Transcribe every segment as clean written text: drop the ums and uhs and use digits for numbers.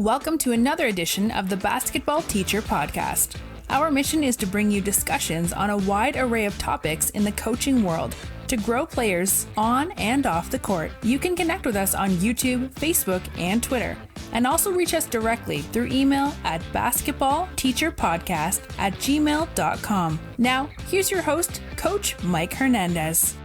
Welcome to another edition of the Basketball Teacher Podcast. Our mission is to bring you discussions on a wide array of topics in the coaching world to grow players on and off the court. You can connect with us on YouTube, Facebook, and Twitter, and also reach us directly through email at basketballteacherpodcast@gmail.com. Now, here's your host, Coach Mike Hernandez.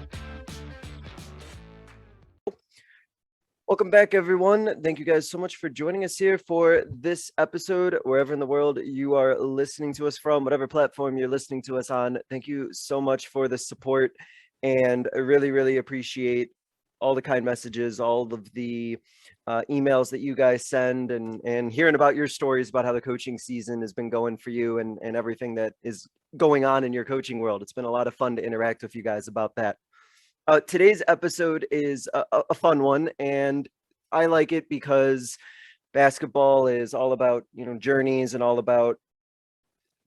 Welcome back, everyone. Thank you guys so much for joining us here for this episode, wherever in the world you are listening to us from, whatever platform you're listening to us on. Thank you so much for the support, and I really appreciate all the kind messages, all of the emails that you guys send, and hearing about your stories about how the coaching season has been going for you and everything that is going on in your coaching world. It's been a lot of fun to interact with you guys about that. Today's episode is a fun one, and I like it because basketball is all about, journeys and all about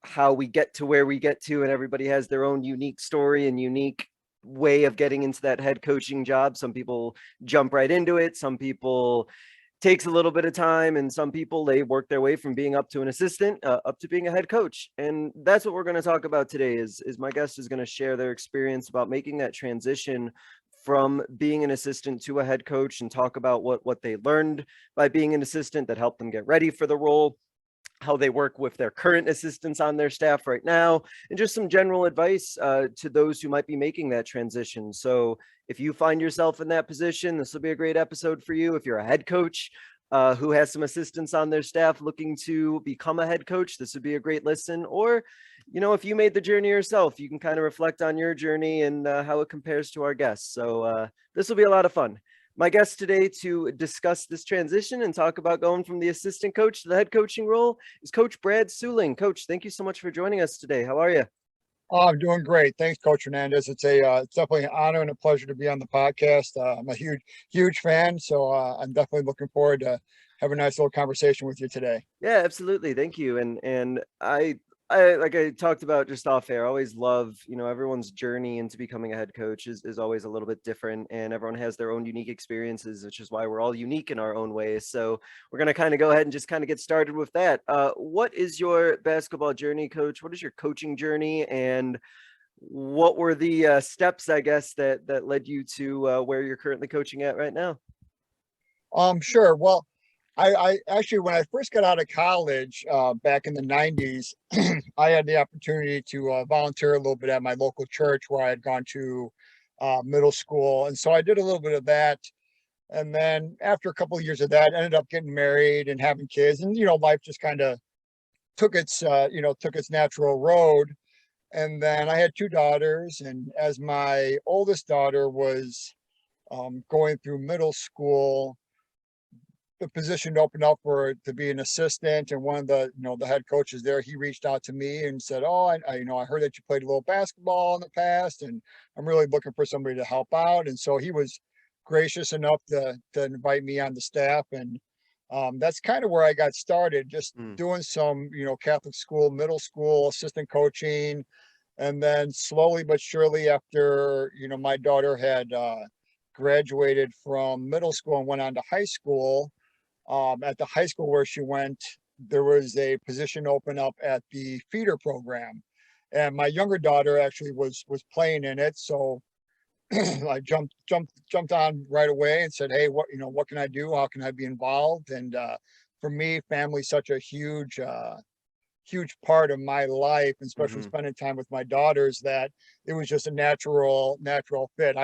how we get to where we get to, and everybody has their own unique story and unique way of getting into that head coaching job. Some people jump right into it. Some people takes a little bit of time, and some people, they work their way from being up to an assistant up to being a head coach. And that's what we're going to talk about today is my guest is going to share their experience about making that transition from being an assistant to a head coach, and talk about what they learned by being an assistant that helped them get ready for the role, how they work with their current assistants on their staff right now, and just some general advice to those who might be making that transition. So if you find yourself in that position, this will be a great episode for you. If you're a head coach who has some assistants on their staff looking to become a head coach, this would be a great listen. Or, if you made the journey yourself, you can kind of reflect on your journey and how it compares to our guests. So this will be a lot of fun. My guest today to discuss this transition and talk about going from the assistant coach to the head coaching role is Coach Brad Suhling. Coach, thank you so much for joining us today. How are you? Oh, I'm doing great. Thanks, Coach Hernandez. It's definitely an honor and a pleasure to be on the podcast. I'm a huge fan, so I'm definitely looking forward to having a nice little conversation with you today. Yeah, absolutely. Thank you. And I like I talked about just off air, I always love, everyone's journey into becoming a head coach is always a little bit different, and everyone has their own unique experiences, which is why we're all unique in our own ways. So we're going to kind of go ahead and just kind of get started with that. What is your basketball journey, Coach? What is your coaching journey, and what were the steps, I guess, that led you to where you're currently coaching at right now? Sure. Well, I actually, when I first got out of college back in the 90s, I had the opportunity to volunteer a little bit at my local church where I had gone to middle school. And so I did a little bit of that. And then after a couple of years of that, ended up getting married and having kids. And, life just kind of took its natural road. And then I had two daughters. And as my oldest daughter was going through middle school, the position opened up for her to be an assistant, and one of the the head coaches there, he reached out to me and said, "Oh, I heard that you played a little basketball in the past, and I'm really looking for somebody to help out." And so he was gracious enough to invite me on the staff, and that's kind of where I got started, just doing some Catholic school, middle school assistant coaching, and then slowly but surely, after my daughter had graduated from middle school and went on to high school. At the high school where she went, there was a position open up at the feeder program, and my younger daughter actually was playing in it. So I jumped on right away and said, "Hey, what can I do? How can I be involved?" And for me, family's such a huge part of my life, especially spending time with my daughters, that it was just a natural fit.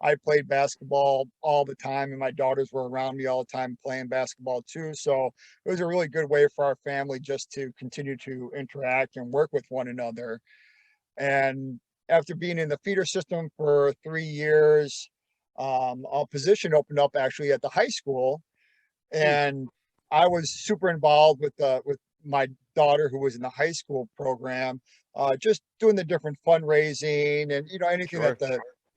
I played basketball all the time, and my daughters were around me all the time playing basketball too. So it was a really good way for our family just to continue to interact and work with one another. And after being in the feeder system for 3 years, a position opened up actually at the high school, and I was super involved with my daughter, who was in the high school program, just doing the different fundraising and anything that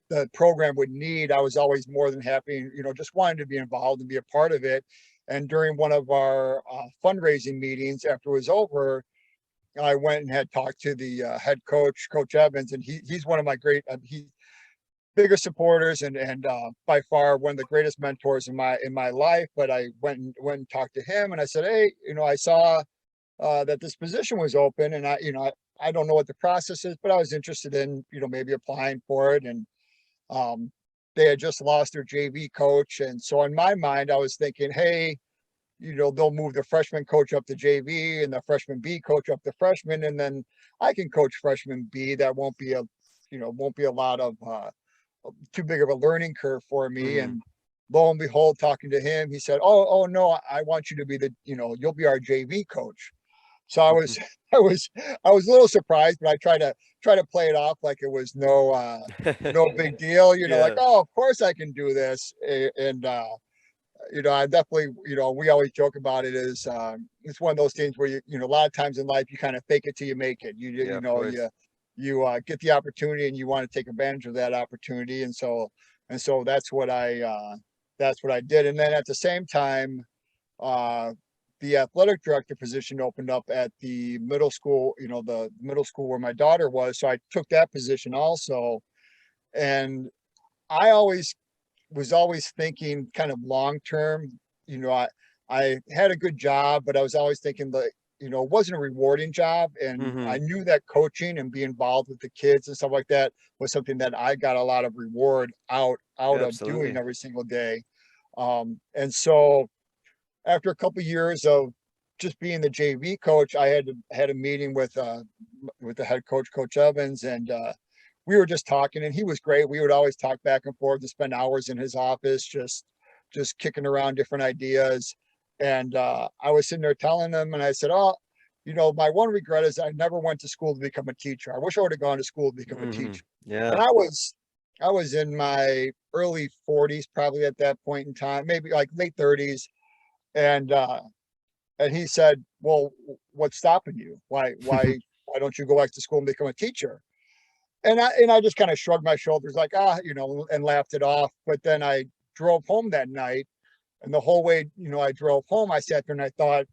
the program would need. I was always more than happy, just wanted to be involved and be a part of it. And during one of our fundraising meetings, after it was over, I went and had talked to the head coach, Coach Evans, and he's one of my great. biggest supporters and by far one of the greatest mentors in my life. But I went and talked to him, and I said, hey, I saw that this position was open, and I don't know what the process is, but I was interested in, maybe applying for it. And they had just lost their JV coach. And so in my mind, I was thinking, hey, they'll move the freshman coach up to JV and the freshman B coach up to freshman. And then I can coach freshman B. That won't be a lot of too big of a learning curve for me. Mhm. And lo and behold, talking to him, he said, oh no, I want you to be you'll be our JV coach. So I was, I was a little surprised, but I try to play it off like it was no big deal, like, Yeah. oh, of course I can do this. And, I definitely, we always joke about it as, it's one of those things where a lot of times in life, you kind of fake it till you make it. Yeah, of course. You get the opportunity and you want to take advantage of that opportunity. And so that's what I did. And then at the same time, the athletic director position opened up at the middle school, the middle school where my daughter was. So I took that position also. And I was always thinking kind of long term. I had a good job, but I was always thinking that, it wasn't a rewarding job. And I Mhm. knew that coaching and being involved with the kids and stuff like that was something that I got a lot of reward out Yeah, of doing absolutely. every single day. And so after a couple of years of just being the JV coach, I had a meeting with the head coach, Coach Evans, and we were just talking, and he was great. We would always talk back and forth and spend hours in his office, just kicking around different ideas. And I was sitting there telling him, and I said, "Oh, my one regret is I never went to school to become a teacher. I wish I would have gone to school to become a Mhm. teacher." And Yeah. I was in my early 40s, probably at that point in time, maybe like late 30s, and he said, "Well, what's stopping you? Why don't you go back to school and become a teacher?" And I just kind of shrugged my shoulders, like, and laughed it off. But then I drove home that night, and the whole way, I drove home, I sat there and I thought,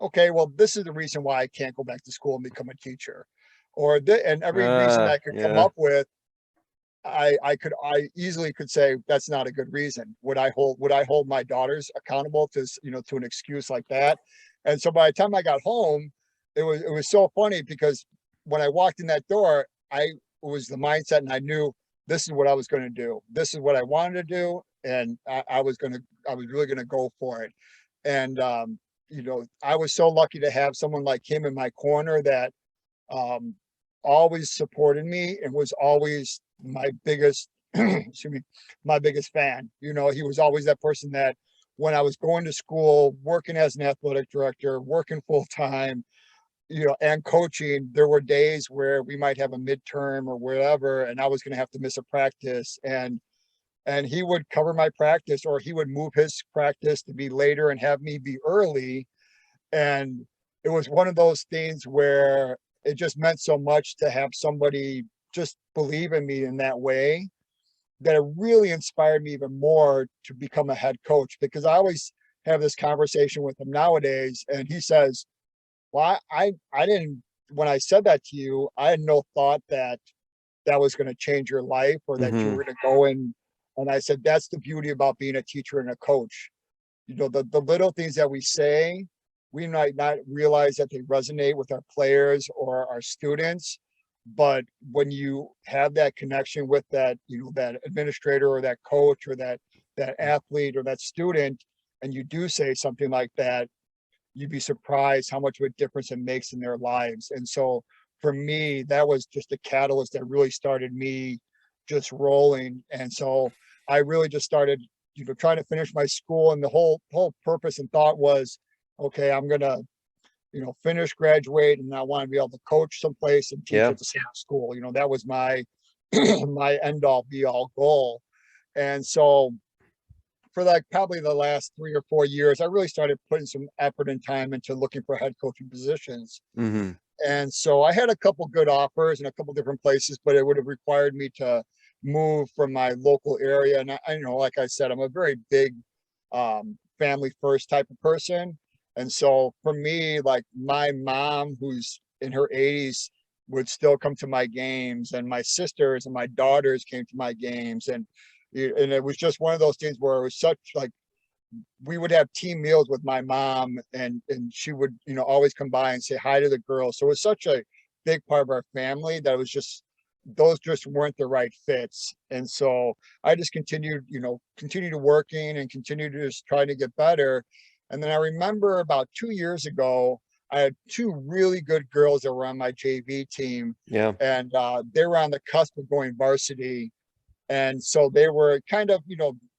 okay, well, this is the reason why I can't go back to school and become a teacher, and every reason I could come Yeah. up with, I easily could say that's not a good reason. Would I hold my daughters accountable to to an excuse like that? And so by the time I got home, it was so funny because when I walked in that door, I was the mindset, and I knew this is what I was going to do. This is what I wanted to do, and I was really going to go for it. And I was so lucky to have someone like him in my corner that um, always supported me and was always my biggest, excuse me, my biggest fan. He was always that person that when I was going to school, working as an athletic director, working full time, and coaching, there were days where we might have a midterm or whatever, and I was going to have to miss a practice, and he would cover my practice, or he would move his practice to be later and have me be early. And it was one of those things where it just meant so much to have somebody just believe in me in that way, that it really inspired me even more to become a head coach. Because I always have this conversation with him nowadays, and he says, well, I didn't, when I said that to you, I had no thought that that was going to change your life, or that you Mhm. were going to go in. And I said, that's the beauty about being a teacher and a coach. The little things that we say, we might not realize that they resonate with our players or our students. But when you have that connection with that, that administrator or that coach or that athlete or that student, and you do say something like that, you'd be surprised how much of a difference it makes in their lives. And so for me, that was just a catalyst that really started me just rolling. And so I really just started, trying to finish my school. And the whole purpose and thought was, okay, I'm gonna, finish, graduate, and I want to be able to coach someplace and teach Yeah. at the same school. That was my my end all be all goal. And so for like probably the last 3 or 4 years, I really started putting some effort and time into looking for head coaching positions. Mhm. And so I had a couple good offers in a couple different places, but it would have required me to move from my local area. And like I said, I'm a very big family first type of person. And so for me, like my mom, who's in her 80s, would still come to my games, and my sisters and my daughters came to my games. And it was just one of those things where it was such like, we would have team meals with my mom, and she would, always come by and say hi to the girls. So it was such a big part of our family that it was just, those just weren't the right fits. And so I just continued to working and continue to just try to get better. And then I remember about 2 years ago, I had two really good girls that were on my JV team. Yeah. And they were on the cusp of going varsity. And so they were kind of,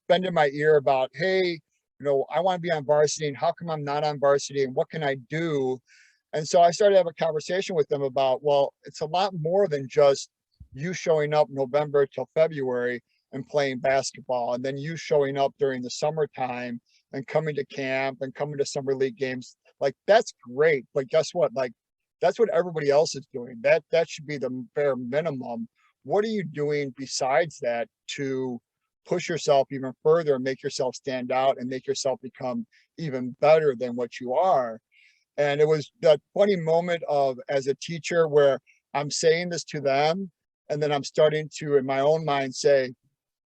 bending my ear about, hey, I want to be on varsity, and how come I'm not on varsity, and what can I do? And so I started to have a conversation with them about, well, it's a lot more than just you showing up November till February and playing basketball, and then you showing up during the summertime and coming to camp and coming to summer league games. Like, that's great, but guess what? Like, that's what everybody else is doing. That should be the bare minimum. What are you doing besides that to push yourself even further and make yourself stand out and make yourself become even better than what you are? And it was that funny moment of, as a teacher, where I'm saying this to them, and then I'm starting to, in my own mind, say,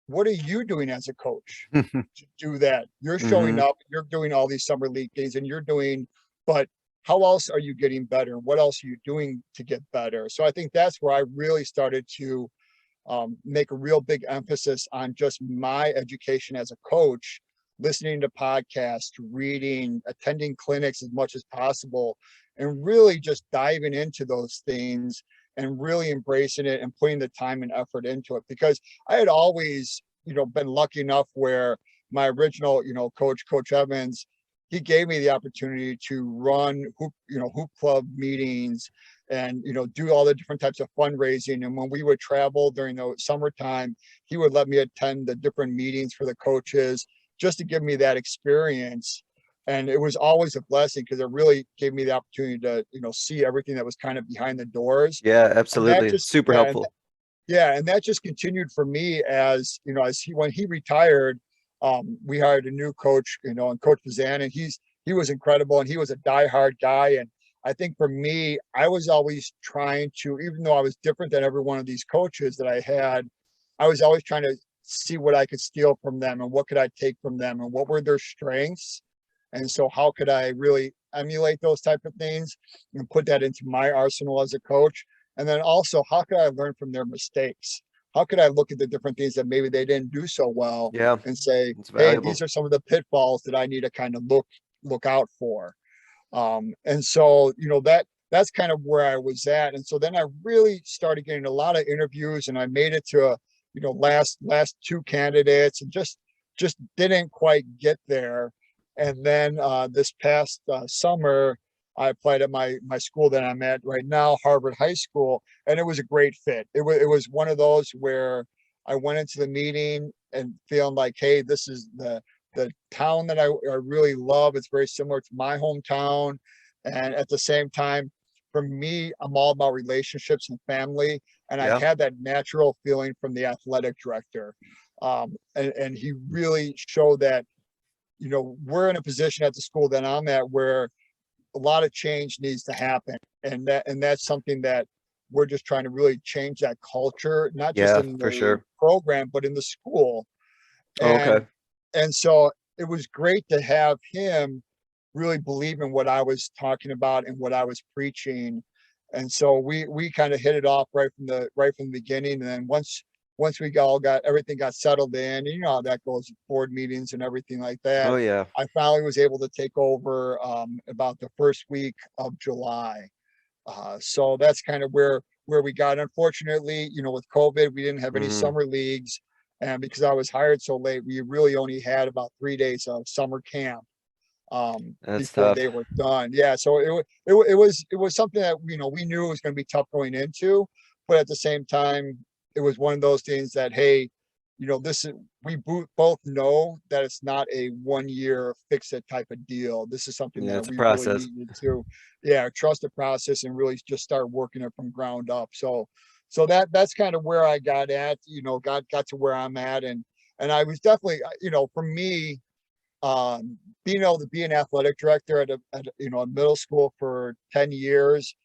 what are you doing as a coach to do that? You're showing up, you're doing all these summer league games, and you're doing, but how else are you getting better? What else are you doing to get better? So I think that's where I really started to make a real big emphasis on just my education as a coach, listening to podcasts, reading, attending clinics as much as possible, and really just diving into those things and really embracing it and putting the time and effort into it. Because I had always, been lucky enough where my original, Coach Evans, he gave me the opportunity to run hoop club meetings and, do all the different types of fundraising. And when we would travel during the summertime, he would let me attend the different meetings for the coaches just to give me that experience. And it was always a blessing, because it really gave me the opportunity to, see everything that was kind of behind the doors. Yeah, absolutely. Super helpful. And that just continued for me as, when he retired, we hired a new coach, and Coach Bazan, and he was incredible, and he was a diehard guy. And I think for me, I was always trying to, even though I was different than every one of these coaches that I had, I was always trying to see what I could steal from them and what could I take from them and what were their strengths. And so how could I really emulate those type of things and put that into my arsenal as a coach? And then also, how could I learn from their mistakes? How could I look at the different things that maybe they didn't do so well, and say, hey, these are some of the pitfalls that I need to kind of look out for. And so, that's kind of where I was at. And so then I really started getting a lot of interviews, and I made it to last two candidates, and just didn't quite get there. And then this past summer, I applied at my school that I'm at right now, Harvard High School, and it was a great fit. It was one of those where I went into the meeting and feeling like, hey, this is the town that I really love. It's very similar to my hometown. And at the same time, for me, I'm all about relationships and family. And I had that natural feeling from the athletic director. And he really showed that, we're in a position at the school that I'm at where a lot of change needs to happen. And that's something that we're just trying to really change that culture, not just in the program, but in the school. And so it was great to have him really believe in what I was talking about and what I was preaching. And so we kind of hit it off right from the beginning. And then once we got everything got settled in, and how that goes, board meetings and everything like that. Oh yeah. I finally was able to take over about the first week of July. So that's kind of where we got. Unfortunately, with COVID, we didn't have any summer leagues. And because I was hired so late, we really only had about 3 days of summer camp before they were done. Yeah. So it was something that, we knew it was going to be tough going into, but at the same time, it was one of those things that, hey, we both know that it's not a 1 year fix it type of deal. This is something that we really needed to, trust the process and really just start working it from ground up. So that's kind of where I got at, got to where I'm at. And I was definitely, for me, being able to be an athletic director at a middle school for 10 years,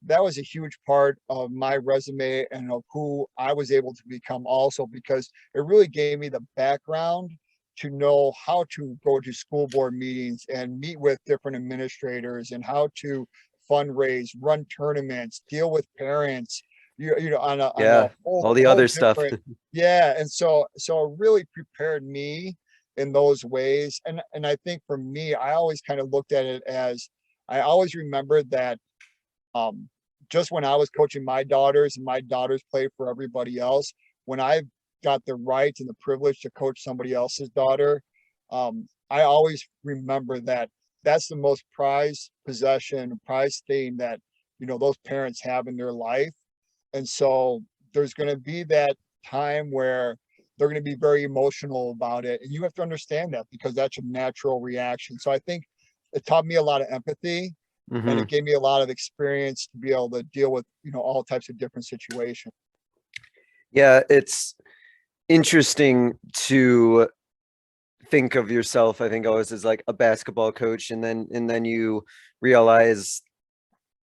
that was a huge part of my resume and of who I was able to become also, because it really gave me the background to know how to go to school board meetings and meet with different administrators and how to fundraise, run tournaments, deal with parents, on a Yeah, all the whole other stuff. different, yeah. And so it really prepared me in those ways. And I think for me, I always kind of looked at it as, I always remembered that um, just when I was coaching my daughters and my daughters played for everybody else, when I got the right and the privilege to coach somebody else's daughter, I always remember that that's the most prized possession, prized thing that, those parents have in their life. And so there's going to be that time where they're going to be very emotional about it. And you have to understand that, because that's a natural reaction. So I think it taught me a lot of empathy, and Hmm. it gave me a lot of experience to be able to deal with, all types of different situations. Yeah, it's interesting to think of yourself, I think, always as like a basketball coach, and then you realize,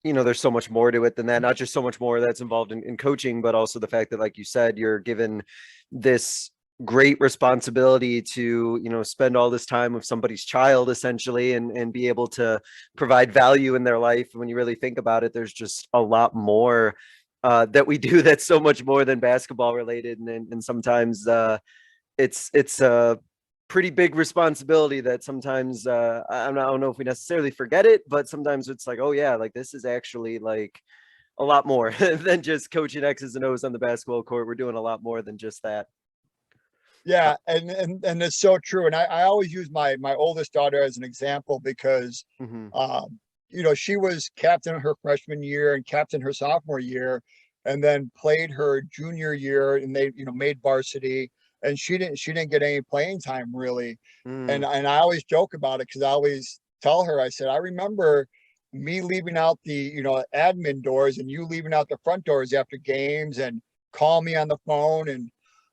there's so much more to it than that. Not just so much more that's involved in coaching, but also the fact that, like you said, you're given this great responsibility to, spend all this time with somebody's child essentially, and be able to provide value in their life. When you really think about it, there's just a lot more that we do that's so much more than basketball related. And sometimes it's a pretty big responsibility that sometimes I don't know if we necessarily forget it, but sometimes it's like, oh yeah, like this is actually like a lot more than just coaching X's and O's on the basketball court. We're doing a lot more than just that. Yeah, and it's so true. And I always use my oldest daughter as an example, because Hmm. she was captain her freshman year and captain her sophomore year, and then played her junior year, and they, made varsity, and she didn't get any playing time really. Mm. And I always joke about it, because I always tell her, I said, I remember me leaving out the, admin doors and you leaving out the front doors after games, and call me on the phone, and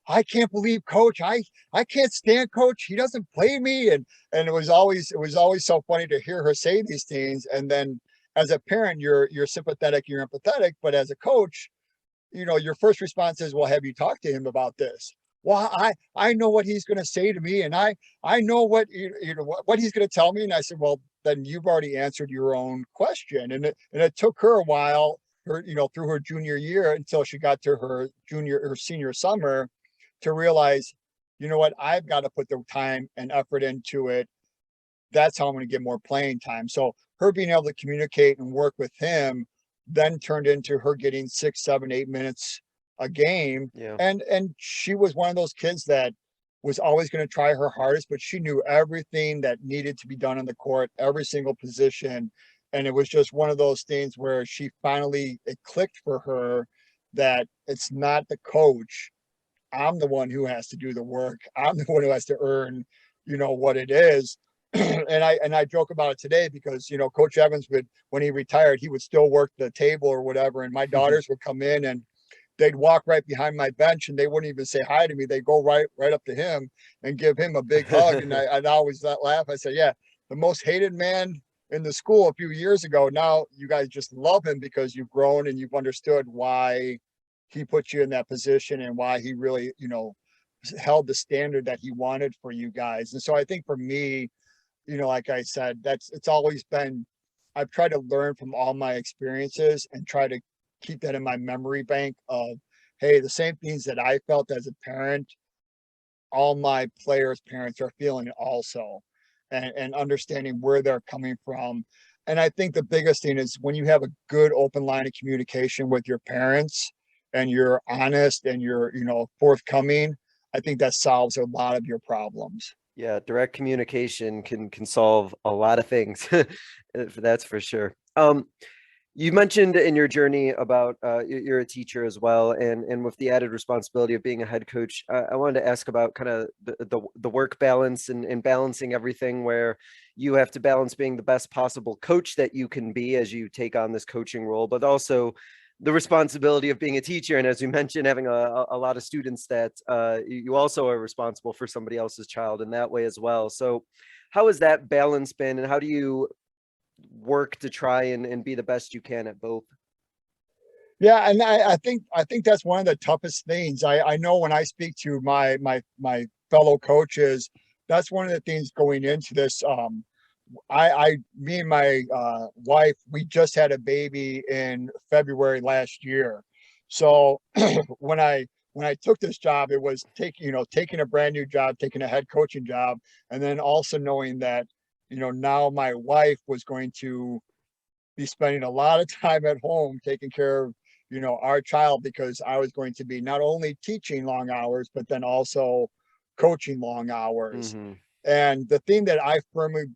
I can't believe coach, I can't stand coach, he doesn't play me. And it was always so funny to hear her say these things. And then as a parent, you're sympathetic, you're empathetic, but as a coach, your first response is, well, have you talked to him about this? Well, I know what he's going to say to me, and I know what, what he's going to tell me. And I said, well, then you've already answered your own question. And it took her a while, through her junior year, until she got to her senior summer, to realize, what, I've got to put the time and effort into it. That's how I'm going to get more playing time. So her being able to communicate and work with him then turned into her getting 6, 7, 8 minutes a game. Yeah. And she was one of those kids that was always going to try her hardest, but she knew everything that needed to be done on the court, every single position. And it was just one of those things where it clicked for her that it's not the coach. I'm the one who has to do the work. I'm the one who has to earn, what it is. And I joke about it today, because, Coach Evans would, when he retired, he would still work the table or whatever. And my daughters would come in and they'd walk right behind my bench, and they wouldn't even say hi to me. They'd go right up to him and give him a big hug. And I'd always laugh. I said, yeah, the most hated man in the school a few years ago. Now you guys just love him, because you've grown and you've understood why he put you in that position, and why he really, held the standard that he wanted for you guys. And so I think for me, like I said, it's always been, I've tried to learn from all my experiences and try to keep that in my memory bank of, hey, the same things that I felt as a parent, all my players' parents are feeling it also, and understanding where they're coming from. And I think the biggest thing is, when you have a good open line of communication with your parents, and you're honest and you're, forthcoming, I think that solves a lot of your problems. Yeah, direct communication can solve a lot of things. That's for sure. You mentioned in your journey about you're a teacher as well, and with the added responsibility of being a head coach, I wanted to ask about kind of the work balance, and balancing everything, where you have to balance being the best possible coach that you can be as you take on this coaching role, but also the responsibility of being a teacher. And as you mentioned, having a lot of students that you also are responsible for somebody else's child in that way as well. So how has that balance been, and how do you work to try and be the best you can at both? Yeah, and I think that's one of the toughest things. I know when I speak to my fellow coaches, that's one of the things going into this. Me and my wife, we just had a baby in February last year. So when I took this job, it was taking a brand new job, taking a head coaching job, and then also knowing that, now my wife was going to be spending a lot of time at home taking care of, our child, because I was going to be not only teaching long hours, but then also coaching long hours. Mm-hmm. And the thing that I firmly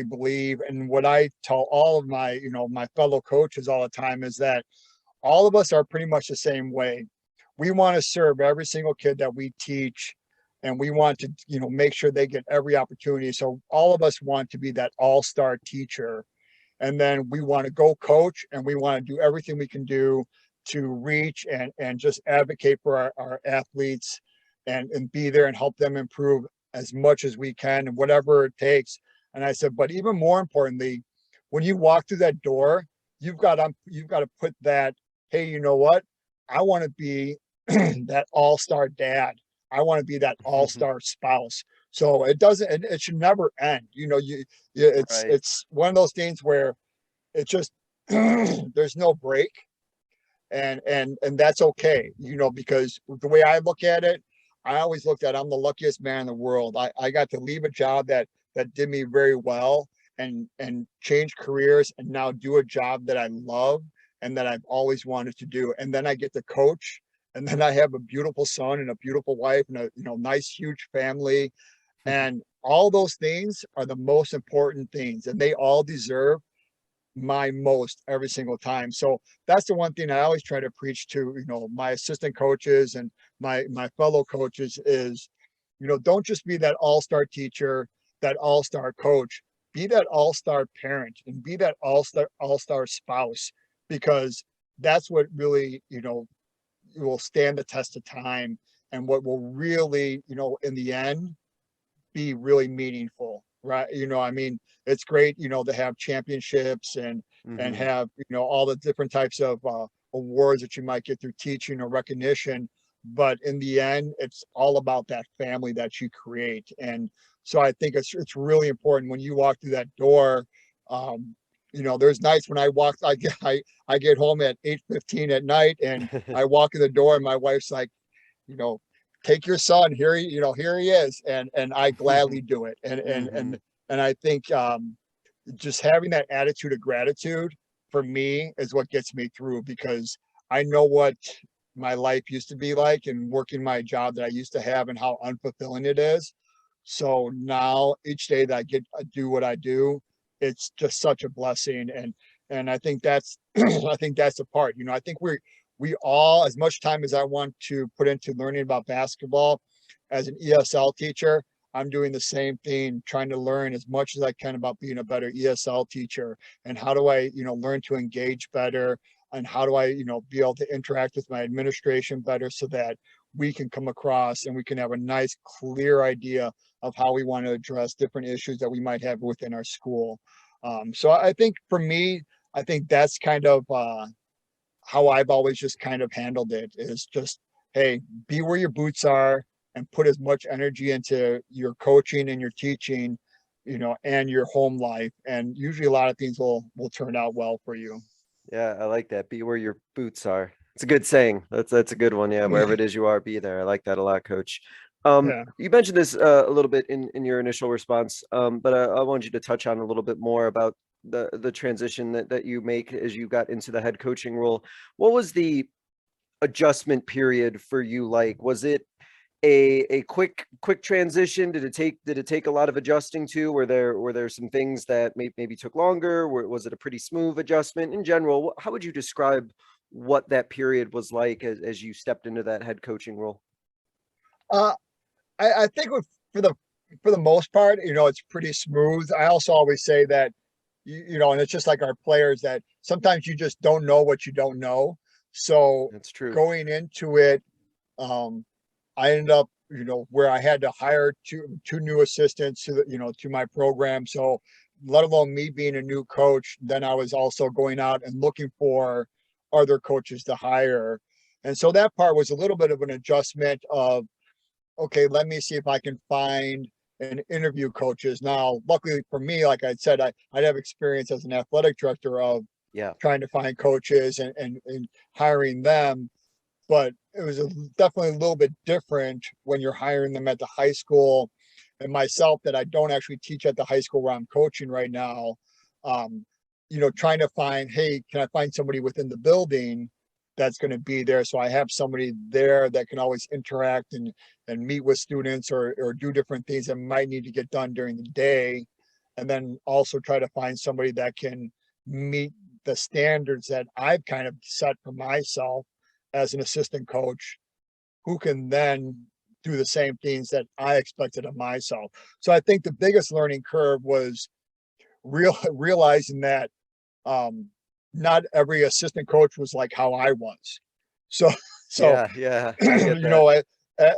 believe, and what I tell all of my, my fellow coaches all the time, is that all of us are pretty much the same way. We want to serve every single kid that we teach, and we want to, make sure they get every opportunity. So all of us want to be that all-star teacher, and then we want to go coach, and we want to do everything we can do to reach and just advocate for our athletes, and be there and help them improve as much as we can and whatever it takes. And I said, but even more importantly, when you walk through that door, you've got to put that, hey, you know what? I want to be that all-star dad. I want to be that all-star spouse. So it should never end. It's Right. it's one of those things where it's just there's no break, and that's okay, because the way I look at it, I always looked at, I'm the luckiest man in the world. I got to leave a job that did me very well, and change careers, and now do a job that I love and that I've always wanted to do. And then I get to coach, and then I have a beautiful son and a beautiful wife and a nice huge family. And all those things are the most important things, and they all deserve my most every single time. So that's the one thing I always try to preach to, my assistant coaches and my fellow coaches is, don't just be that all-star teacher, that all-star coach, be that all-star parent, and be that all-star spouse, because that's what really, will stand the test of time, and what will really, in the end, be really meaningful, right? I mean, it's great, to have championships, and Mm-hmm. have, all the different types of awards that you might get through teaching or recognition. But in the end, it's all about that family that you create. And so I think it's really important when you walk through that door. Um, there's nights when I get home at 8:15 at night, and I walk in the door, and my wife's like, you know, take your son here. Here he is, and I gladly do it. And and Mm-hmm. and and I think just having that attitude of gratitude for me is what gets me through, because I know what my life used to be like, and working my job that I used to have, and how unfulfilling it is. So now each day that I get to do what I do, it's just such a blessing. And I think that's I think that's the part. I think we all, as much time as I want to put into learning about basketball as an ESL teacher, I'm doing the same thing, trying to learn as much as I can about being a better ESL teacher, and how do I, learn to engage better, and how do I, be able to interact with my administration better, so that we can come across and we can have a nice, clear idea of how we want to address different issues that we might have within our school. So I think for me, I think that's kind of how I've always just kind of handled it, is just, hey, be where your boots are, and put as much energy into your coaching and your teaching, and your home life. And usually a lot of things will turn out well for you. Yeah, I like that. Be where your boots are. It's a good saying. That's a good one. Yeah, wherever it is you are, be there. I like that a lot, Coach. Yeah. You mentioned this a little bit in your initial response, but I want you to touch on a little bit more about the transition that you make as you got into the head coaching role. What was the adjustment period for you like? Was it a quick transition? Did it take a lot of adjusting to? Were there some things that maybe took longer? Was it a pretty smooth adjustment in general? How would you describe what that period was like as you stepped into that head coaching role? Uh, I think for the most part, it's pretty smooth. I also always say that, and it's just like our players, that sometimes you just don't know what you don't know. So That's true. going into it, um, I ended up, where I had to hire two new assistants to my program. So let alone me being a new coach, then I was also going out and looking for other coaches to hire. And so that part was a little bit of an adjustment of, okay, let me see if I can find and interview coaches. Now, luckily for me, like I said, I'd have experience as an athletic director of trying to find coaches and hiring them. But it was definitely a little bit different when you're hiring them at the high school. And myself, that I don't actually teach at the high school where I'm coaching right now, trying to find, hey, can I find somebody within the building that's going to be there? So I have somebody there that can always interact and meet with students or do different things that might need to get done during the day. And then also try to find somebody that can meet the standards that I've kind of set for myself as an assistant coach, who can then do the same things that I expected of myself. So I think the biggest learning curve was realizing that not every assistant coach was like how I was. So yeah, I get that.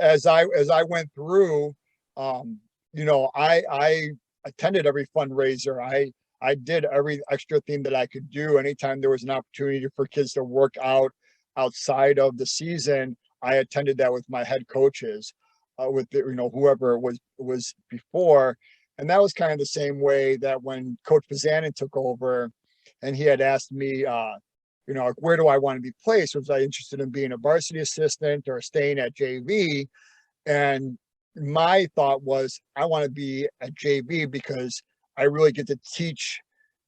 As I went through, I attended every fundraiser. I did every extra thing that I could do. Anytime there was an opportunity for kids to work out outside of the season, I attended that with my head coaches, with whoever it was before. And that was kind of the same way that when Coach Bazanin took over, and he had asked me, like, where do I want to be placed? Was I interested in being a varsity assistant or staying at JV? And my thought was, I want to be at JV because I really get to teach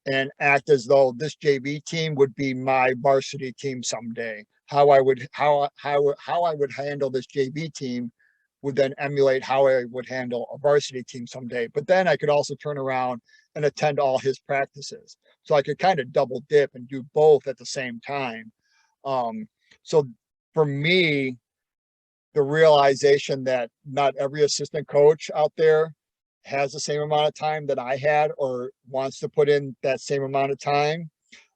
and act as though this JV team would be my varsity team someday. How I would handle this JV team would then emulate how I would handle a varsity team someday. But then I could also turn around and attend all his practices. So I could kind of double dip and do both at the same time. So for me, the realization that not every assistant coach out there has the same amount of time that I had or wants to put in that same amount of time.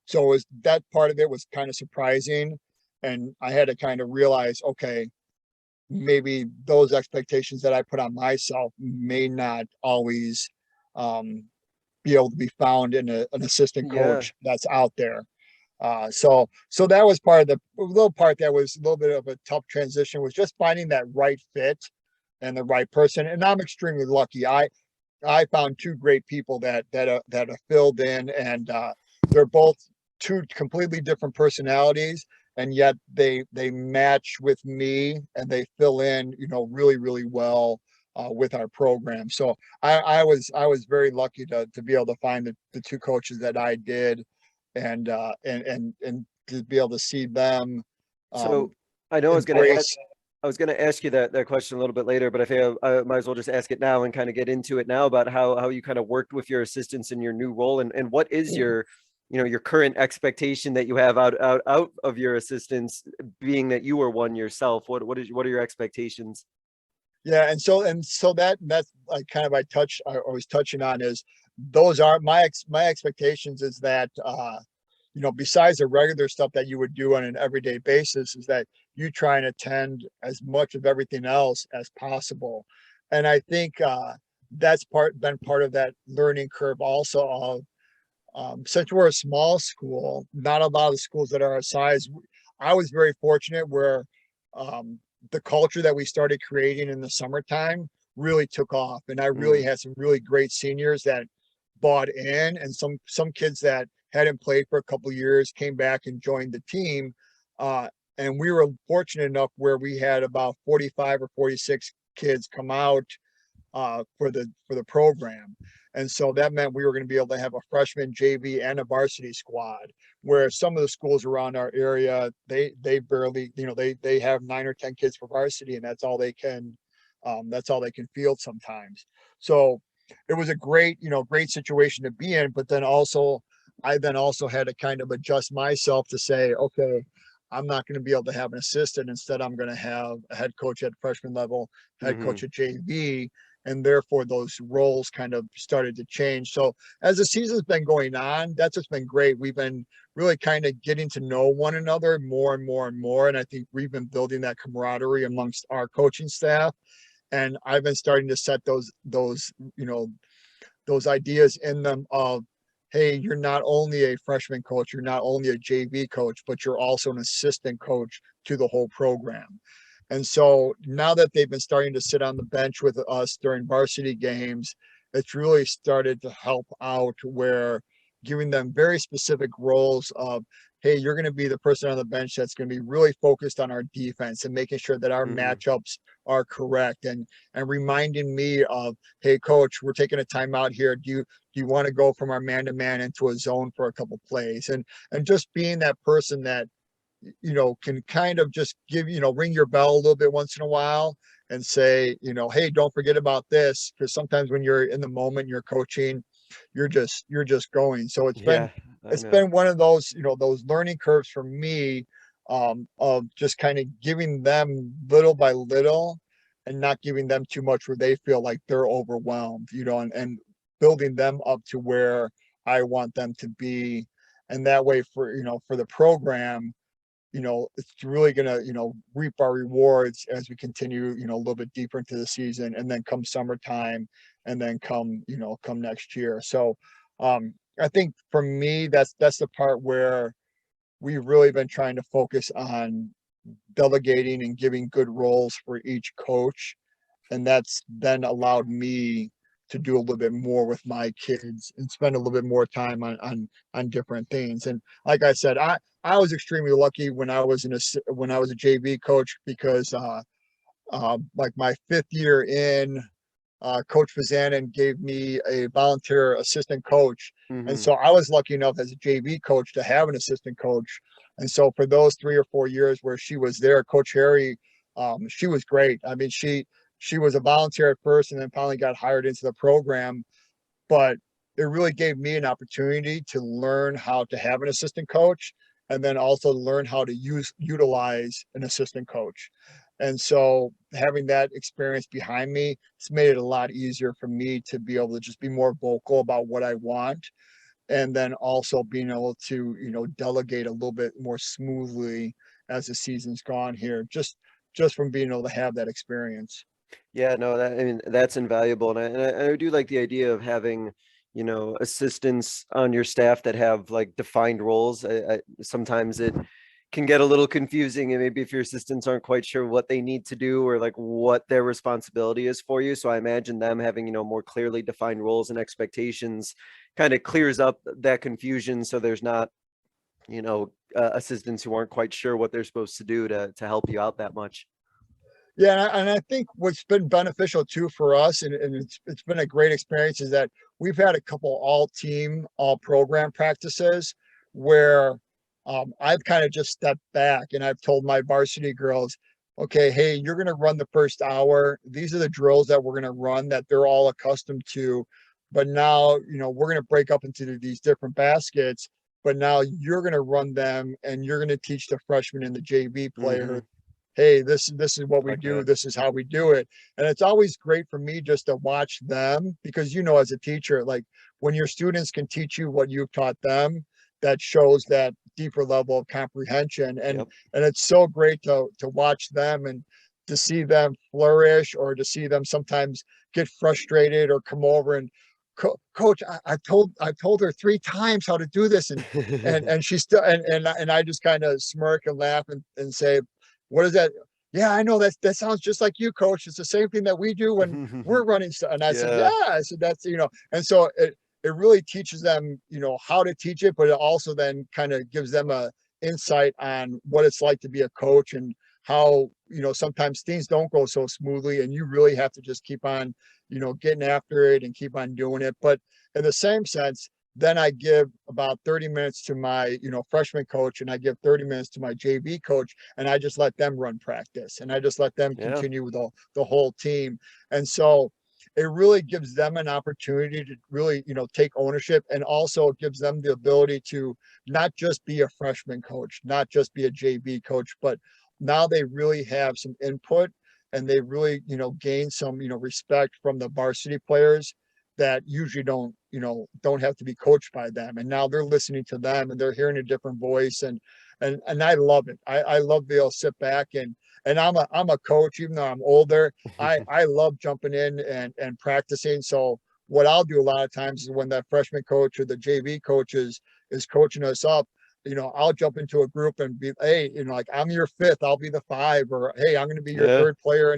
So that part of it was kind of surprising. And I had to kind of realize, okay, maybe those expectations that I put on myself may not always be able to be found in an assistant coach that's out there. So that was part of the little part that was a little bit of a tough transition, was just finding that right fit and the right person. And I'm extremely lucky. I found two great people that have filled in, and they're both two completely different personalities, and yet they match with me and they fill in, really, really well with our program. So I was very lucky to be able to find the two coaches that I did, and to be able to see them. So I know I was going to ask you that question a little bit later, but I think I might as well just ask it now and kind of get into it now about how you kind of worked with your assistants in your new role, and what is your current expectation that you have out of your assistants, being that you were one yourself. What are your expectations? Yeah, and so that's like kind of I was touching on is those are my expectations, is that besides the regular stuff that you would do on an everyday basis, is that you try and attend as much of everything else as possible. And I think that's been part of that learning curve also of, since we're a small school, not a lot of the schools that are our size. I was very fortunate where the culture that we started creating in the summertime really took off. And I really had some really great seniors that bought in, and some kids that hadn't played for a couple of years came back and joined the team. And we were fortunate enough where we had about 45 or 46 kids come out for the program. And so that meant we were going to be able to have a freshman, JV, and a varsity squad, where some of the schools around our area, they barely, they have 9 or 10 kids for varsity, and that's all they can field sometimes. So it was a great situation to be in. But then I had to kind of adjust myself to say, okay, I'm not going to be able to have an assistant. Instead, I'm going to have a head coach at freshman level, head coach at JV, and therefore those roles kind of started to change. So as the season's been going on, that's just been great. We've been really kind of getting to know one another more and more and more. And I think we've been building that camaraderie amongst our coaching staff. And I've been starting to set those ideas in them of, hey, you're not only a freshman coach, you're not only a JV coach, but you're also an assistant coach to the whole program. And so now that they've been starting to sit on the bench with us during varsity games, it's really started to help out where giving them very specific roles of, hey, you're going to be the person on the bench that's going to be really focused on our defense and making sure that our matchups are correct, and reminding me of, hey, coach, we're taking a timeout here. Do you want to go from our man-to-man into a zone for a couple plays? And just being that person that, can kind of just give, ring your bell a little bit once in a while and say, hey, don't forget about this. Because sometimes when you're in the moment, you're coaching, you're just going. So Yeah, I it's know. been one of those, those learning curves for me, of just kind of giving them little by little and not giving them too much where they feel like they're overwhelmed, and building them up to where I want them to be. And that way for the program, it's really going to, reap our rewards as we continue, a little bit deeper into the season, and then come summertime, and then come next year. So I think for me, that's the part where we've really been trying to focus on delegating and giving good roles for each coach. And that's then allowed me to do a little bit more with my kids and spend a little bit more time on different things. And like I said, I was extremely lucky when I was when I was a JV coach, because like my 5th year in, Coach Fazanin gave me a volunteer assistant coach. And so I was lucky enough as a JV coach to have an assistant coach. And so for those 3 or 4 years where she was there, Coach Harry, she was great. I mean, she was a volunteer at first and then finally got hired into the program. But it really gave me an opportunity to learn how to have an assistant coach, and then also learn how to utilize an assistant coach. And so having that experience behind me, it's made it a lot easier for me to be able to just be more vocal about what I want. And then also being able to, delegate a little bit more smoothly as the season's gone here, just from being able to have that experience. Yeah, no, I mean, that's invaluable. And I do like the idea of having, assistants on your staff that have like defined roles. Sometimes it can get a little confusing, and maybe if your assistants aren't quite sure what they need to do or like what their responsibility is for you. So I imagine them having, more clearly defined roles and expectations kind of clears up that confusion. So there's not, assistants who aren't quite sure what they're supposed to do to help you out that much. Yeah, and I think what's been beneficial too for us, and it's been a great experience, is that we've had a couple all team, all program practices where I've kind of just stepped back and I've told my varsity girls, okay, hey, you're going to run the first hour. These are the drills that we're going to run that they're all accustomed to. But now, we're going to break up into these different baskets. But now you're going to run them, and you're going to teach the freshmen and the JV players, hey, this is what we do. This is how we do it. And it's always great for me just to watch them, because, as a teacher, like when your students can teach you what you've taught them, that shows that deeper level of comprehension. And Yep. and it's so great to watch them and to see them flourish, or to see them sometimes get frustrated or come over and, coach, I told her 3 times how to do this, and she still, and I just kind of smirk and laugh and say, what is that? Yeah, I know that sounds just like you, coach. It's the same thing that we do when we're running stuff. And I said, Yeah. yeah, I said, that's, and so it really teaches them, how to teach it, but it also then kind of gives them a insight on what it's like to be a coach, and how, sometimes things don't go so smoothly, and you really have to just keep on, getting after it and keep on doing it. But in the same sense, then I give about 30 minutes to my, freshman coach, and I give 30 minutes to my JV coach, and I just let them run practice, and I just let them Yeah. continue with the whole team. And so it really gives them an opportunity to really, take ownership, and also gives them the ability to not just be a freshman coach, not just be a JV coach, but now they really have some input, and they really, gain some, respect from the varsity players that usually don't have to be coached by them. And now they're listening to them, and they're hearing a different voice. And I love it. I love being able to sit back, and I'm a coach, even though I'm older. I love jumping in and practicing. So what I'll do a lot of times is when that freshman coach or the JV coach is coaching us up, I'll jump into a group and be, hey, like, I'm your fifth, I'll be the five, or hey, I'm going to be your third player,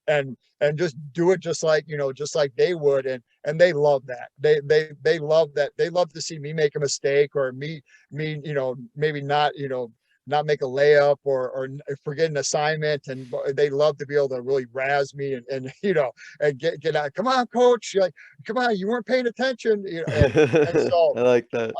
and just do it just like, just like they would, and they love that. They love that. They love to see me make a mistake, or me, maybe not make a layup, or forget an assignment, and they love to be able to really razz me, and and get out. Come on, coach! You're like, come on, you weren't paying attention. And so I like that.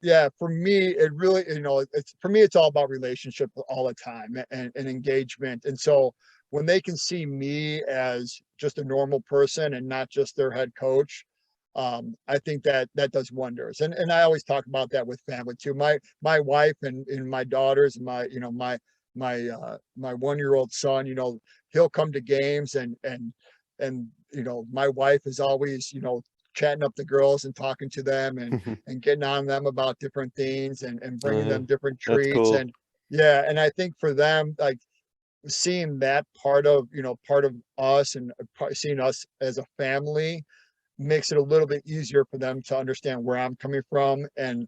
Yeah, for me, it really, it's all about relationship all the time, and engagement. And so when they can see me as just a normal person and not just their head coach, I think that does wonders. And I always talk about that with family too. My wife and my daughters, and my 1-year-old son, he'll come to games, and my wife is always, chatting up the girls and talking to them, and getting on them about different things, and bringing them different That's treats. cool. And yeah, and I think for them, like, seeing that part of us, and seeing us as a family, makes it a little bit easier for them to understand where I'm coming from, and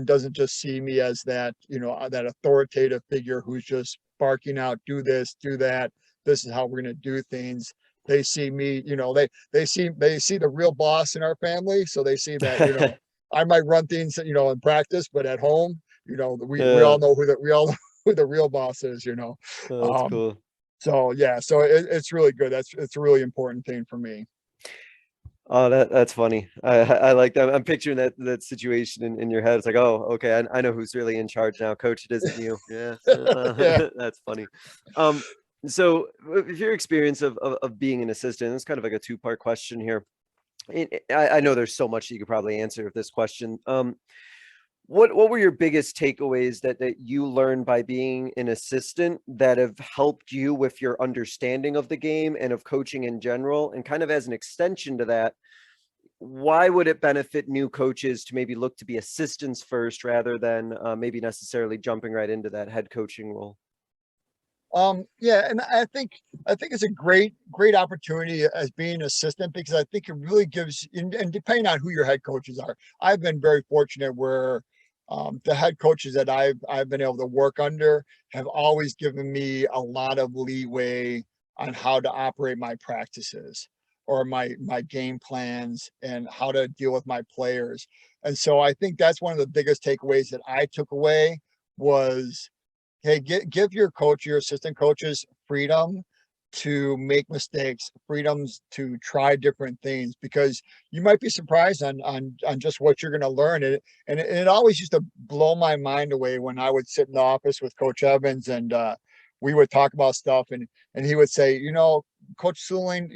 doesn't just see me as that, that authoritative figure who's just barking out, do this, do that, this is how we're going to do things. They see me, they see the real boss in our family. So they see that, I might run things, in practice, but at home, we all know we all know who the real boss is. Oh, that's cool. So yeah, so it's really good. It's a really important thing for me. Oh, that's funny. I like that. I'm picturing that situation in your head. It's like, oh, okay, I know who's really in charge now. Coach, it isn't you. Yeah, Yeah. that's funny. So with your experience of being an assistant, it's kind of like a two-part question here. I know there's so much that you could probably answer with this question. What were your biggest takeaways that you learned by being an assistant that have helped you with your understanding of the game and of coaching in general? And kind of as an extension to that, why would it benefit new coaches to maybe look to be assistants first rather than maybe necessarily jumping right into that head coaching role? Yeah, and I think it's a great opportunity as being an assistant, because I think it really gives, and depending on who your head coaches are, I've been very fortunate where the head coaches that I've been able to work under have always given me a lot of leeway on how to operate my practices, or my game plans, and how to deal with my players. And so I think that's one of the biggest takeaways that I took away was, hey, give your coach, your assistant coaches, freedom to make mistakes, freedoms to try different things, because you might be surprised on just what you're going to learn. And it always used to blow my mind away when I would sit in the office with Coach Evans, and we would talk about stuff, and he would say, Coach Suhling,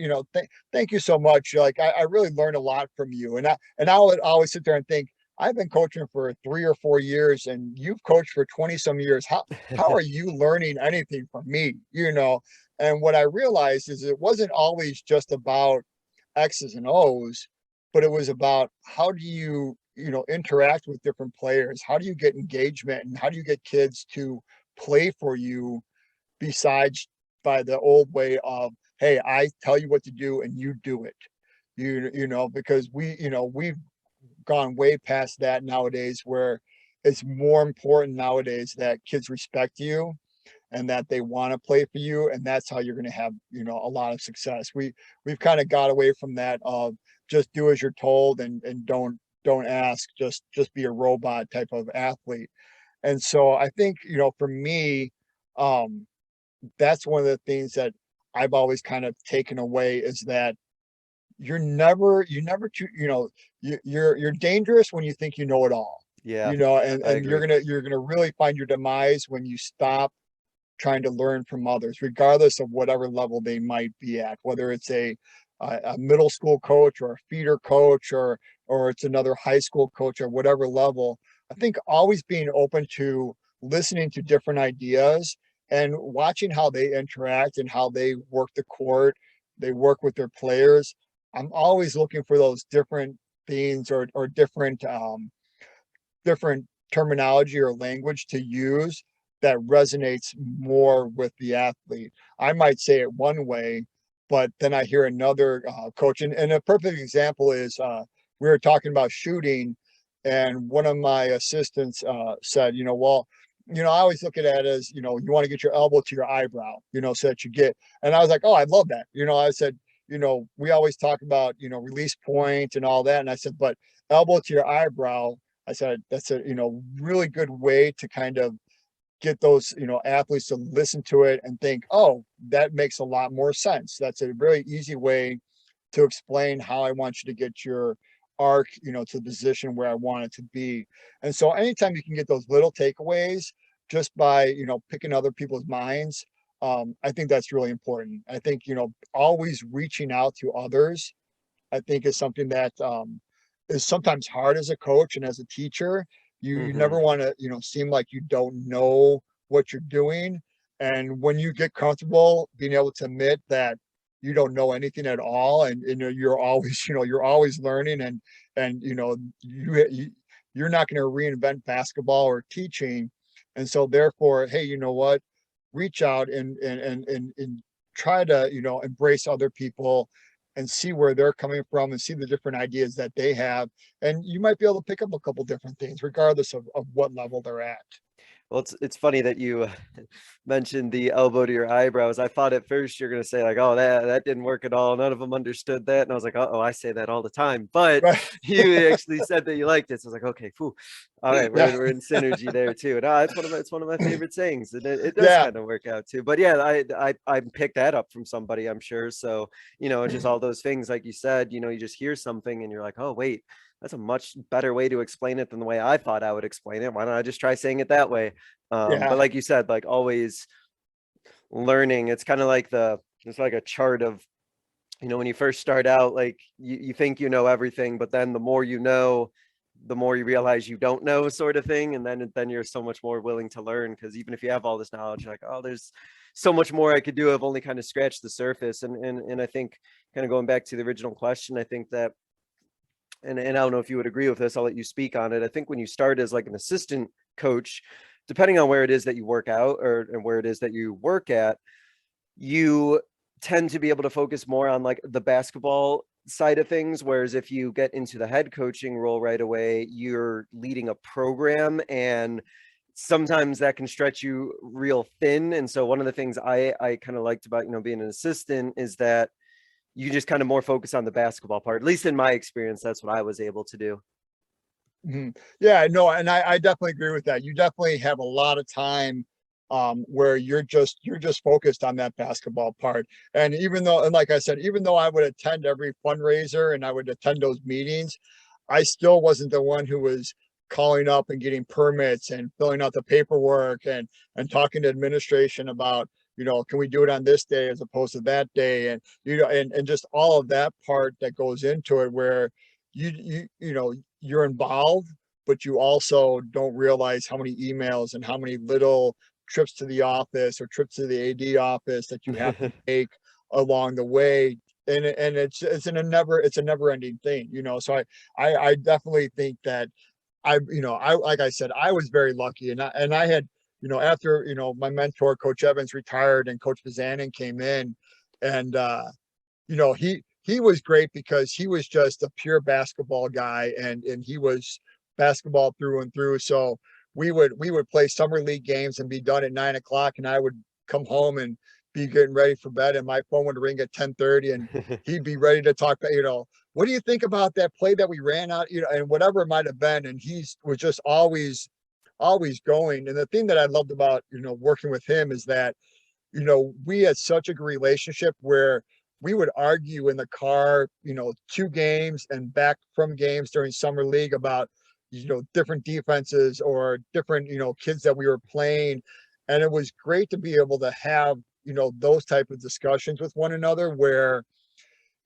thank you so much. Like, I really learned a lot from you. And I would always sit there and think, I've been coaching for 3 or 4 years, and you've coached for 20 some years. How are you learning anything from me? And what I realized is it wasn't always just about X's and O's, but it was about how do you, interact with different players? How do you get engagement, and how do you get kids to play for you, besides by the old way of, hey, I tell you what to do and you do it. Because we've gone way past that nowadays, where it's more important nowadays that kids respect you, and that they want to play for you, and that's how you're going to have a lot of success. We've kind of got away from that of just do as you're told, and don't ask, just be a robot type of athlete. And so I think, for me, that's one of the things that I've always kind of taken away, is that you never too, you're dangerous when you think you know it all. Yeah, And I you're agree. gonna really find your demise when you stop trying to learn from others, regardless of whatever level they might be at, whether it's a middle school coach, or a feeder coach, or it's another high school coach, or whatever level. I think always being open to listening to different ideas, and watching how they interact, and how they work the court, they work with their players. I'm always looking for those different things, or different terminology or language to use that resonates more with the athlete. I might say it one way, But then I hear another coach, and a perfect example is we were talking about shooting, and one of my assistants said, well, I always look at it as, you want to get your elbow to your eyebrow, so that you get, and I was like, oh, I love that. I said, we always talk about, release point and all that. And I said, but elbow to your eyebrow, I said, that's a, really good way to kind of get those, athletes to listen to it and think, oh, that makes a lot more sense. That's a really easy way to explain how I want you to get your arc, to the position where I want it to be. And so anytime you can get those little takeaways just by, picking other people's minds, I think that's really important. I think, always reaching out to others, I think is something that is sometimes hard as a coach and as a teacher. You never want to, seem like you don't know what you're doing. And when you get comfortable being able to admit that you don't know anything at all, and you're always, you're always learning, and you're not going to reinvent basketball or teaching. And so therefore, hey, you know what? Reach out and try to, embrace other people and see where they're coming from and see the different ideas that they have. And you might be able to pick up a couple different things, regardless of what level they're at. Well, it's funny that you mentioned the elbow to your eyebrows. I thought at first you're gonna say like, "Oh, that didn't work at all. None of them understood that." And I was like, "Oh, I say that all the time." But Right. you actually said that you liked it, so I was like, "Okay, phew. All right, Yeah. we're in synergy there too." No, it's one of my favorite sayings, and it does Yeah. kind of work out too. But yeah, I picked that up from somebody, I'm sure. So just all those things, like you said, you just hear something and you're like, "Oh, wait." That's a much better way to explain it than the way I thought I would explain it. Why don't I just try saying it that way? But Yeah. like you said, like always learning, it's kind of like it's like a chart of, when you first start out, like you think you know everything, but then the more you know, the more you realize you don't know, sort of thing. And then you're so much more willing to learn, because even if you have all this knowledge, you're like, oh, there's so much more I could do. I've only kind of scratched the surface. And I think, kind of going back to the original question, I think that, and I don't know if you would agree with this, I'll let you speak on it. I think when you start as like an assistant coach, depending on where it is that you work out, and where it is that you work at, you tend to be able to focus more on like the basketball side of things. Whereas if you get into the head coaching role right away, you're leading a program, and sometimes that can stretch you real thin. And so one of the things I kind of liked about, being an assistant is that you just kind of more focus on the basketball part. At least in my experience, that's what I was able to do. Yeah, no, and I definitely agree with that. You definitely have a lot of time where you're just focused on that basketball part. And like I said, even though I would attend every fundraiser and I would attend those meetings, I still wasn't the one who was calling up and getting permits and filling out the paperwork and talking to administration about, can we do it on this day as opposed to that day, and and just all of that part that goes into it, where you're involved, but you also don't realize how many emails and how many little trips to the office or trips to the AD office that you have to make along the way. And it's a never ending thing, so I definitely think that I like I said, I was very lucky, and I had, after, my mentor, Coach Evans, retired and Coach Bazanin came in, and he was great because he was just a pure basketball guy, and he was basketball through and through. So we would play summer league games and be done at 9 o'clock, and I would come home and be getting ready for bed, and my phone would ring at 10:30, and he'd be ready to talk about, what do you think about that play that we ran out, and whatever it might have been. And he was just always going. And the thing that I loved about, working with him is that, we had such a good relationship where we would argue in the car, two games and back from games during summer league about, different defenses or different, kids that we were playing. And it was great to be able to have, those type of discussions with one another, where,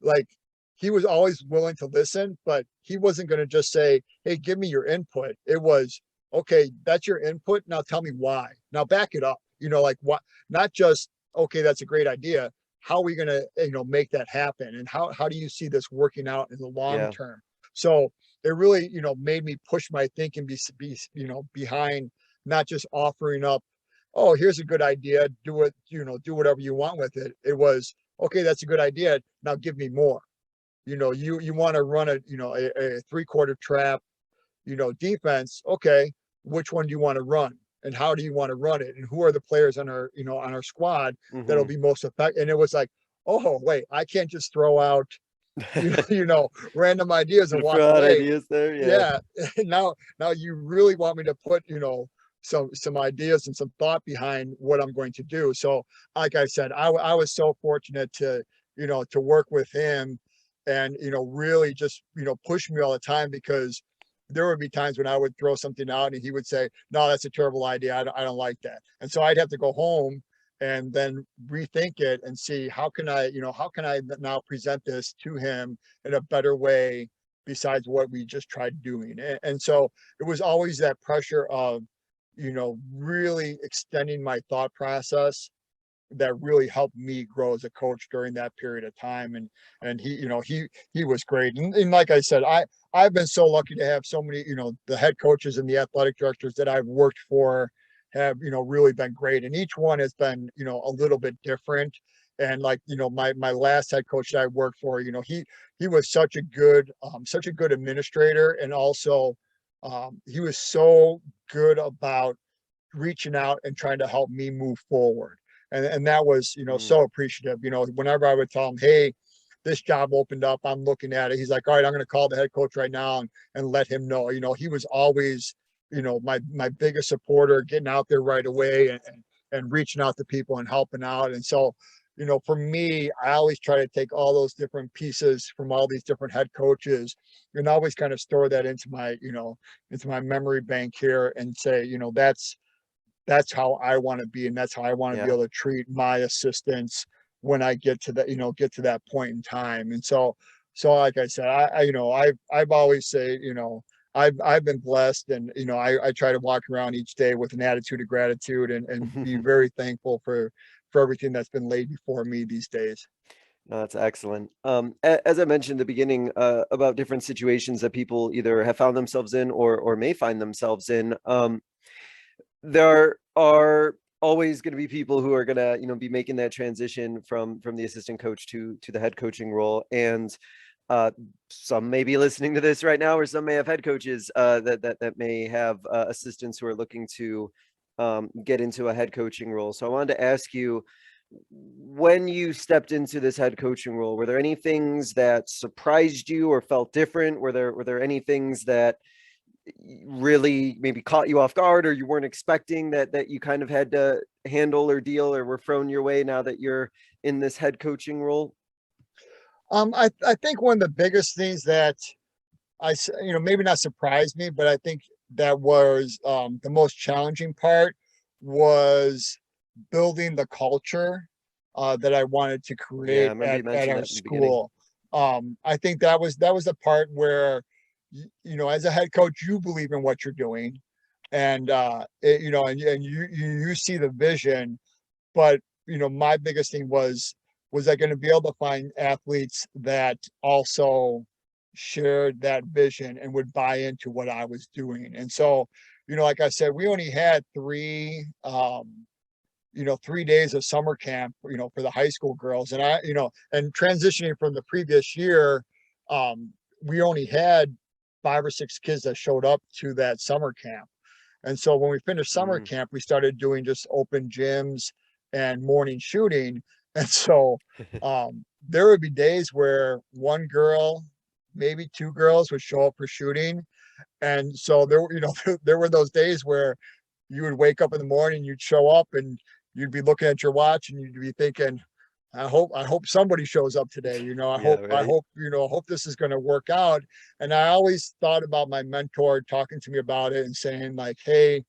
like, he was always willing to listen, but he wasn't going to just say, hey, give me your input. It was, okay, that's your input. Now tell me why. Now back it up. Like, what, not just, okay, that's a great idea. How are we going to, make that happen? And how do you see this working out in the long Yeah. term? So it really, made me push my thinking behind not just offering up, oh, here's a good idea, do it, do whatever you want with it. It was, okay, that's a good idea. Now give me more. You want to run a 3-quarter trap, defense. Okay, which one do you want to run? And how do you want to run it? And who are the players on our squad that'll Mm-hmm. be most effective? And it was like, oh, wait, I can't just throw out, random ideas and walk Throw out away. ideas there. Yeah. Yeah. Now you really want me to put, some ideas and some thought behind what I'm going to do. So like I said, I was so fortunate to work with him and, really just, push me all the time, because there would be times when I would throw something out and he would say, no, that's a terrible idea. I don't like that. And so I'd have to go home and then rethink it and see how can I now present this to him in a better way besides what we just tried doing. And so it was always that pressure of, really extending my thought process that really helped me grow as a coach during that period of time. And he was great. And like I said, I've been so lucky to have so many, the head coaches and the athletic directors that I've worked for have, really been great. And each one has been, a little bit different. And like, my last head coach that I worked for, he was such a good administrator. And also, he was so good about reaching out and trying to help me move forward. And that was, Mm. so appreciative. Whenever I would tell him, hey, this job opened up, I'm looking at it. He's like, all right, I'm going to call the head coach right now and let him know. He was always, my biggest supporter, getting out there right away and reaching out to people and helping out. And so, for me, I always try to take all those different pieces from all these different head coaches and always kind of store that into my memory bank here and say, that's how I want to be, and that's how I want to be Yeah. able to treat my assistants when I get to that point in time. And so like I said, I've always say, I've been blessed, and I try to walk around each day with an attitude of gratitude and be very thankful for everything that's been laid before me these days. No, that's excellent. As I mentioned at the beginning, about different situations that people either have found themselves in or may find themselves in. There are always going to be people who are going to, be making that transition from the assistant coach to the head coaching role. And some may be listening to this right now, or some may have head coaches that may have assistants who are looking to get into a head coaching role. So I wanted to ask you, when you stepped into this head coaching role, were there any things that surprised you or felt different? Were there any things that really maybe caught you off guard, or you weren't expecting that you kind of had to handle or deal, or were thrown your way now that you're in this head coaching role? I think one of the biggest things that maybe not surprised me, but I think that was the most challenging part was building the culture that I wanted to Yeah, I create remember at you mentioned our that in the beginning. school. I think that was the part where, as a head coach, you believe in what you're doing, and and you see the vision. But my biggest thing was I going to be able to find athletes that also shared that vision and would buy into what I was doing. And so, like I said, we only had 3 days of summer camp, for the high school girls. And and transitioning from the previous year, we only had 5 or 6 kids that showed up to that summer camp. And so when we finished summer Mm. camp, we started doing just open gyms and morning shooting. And so there would be days where one girl, maybe 2 girls would show up for shooting. And so there were those days where you would wake up in the morning, you'd show up and you'd be looking at your watch and you'd be thinking, I hope somebody shows up today. I Yeah, hope, I right. hope, I hope this is going to work out. And I always thought about my mentor talking to me about it and saying like, hey,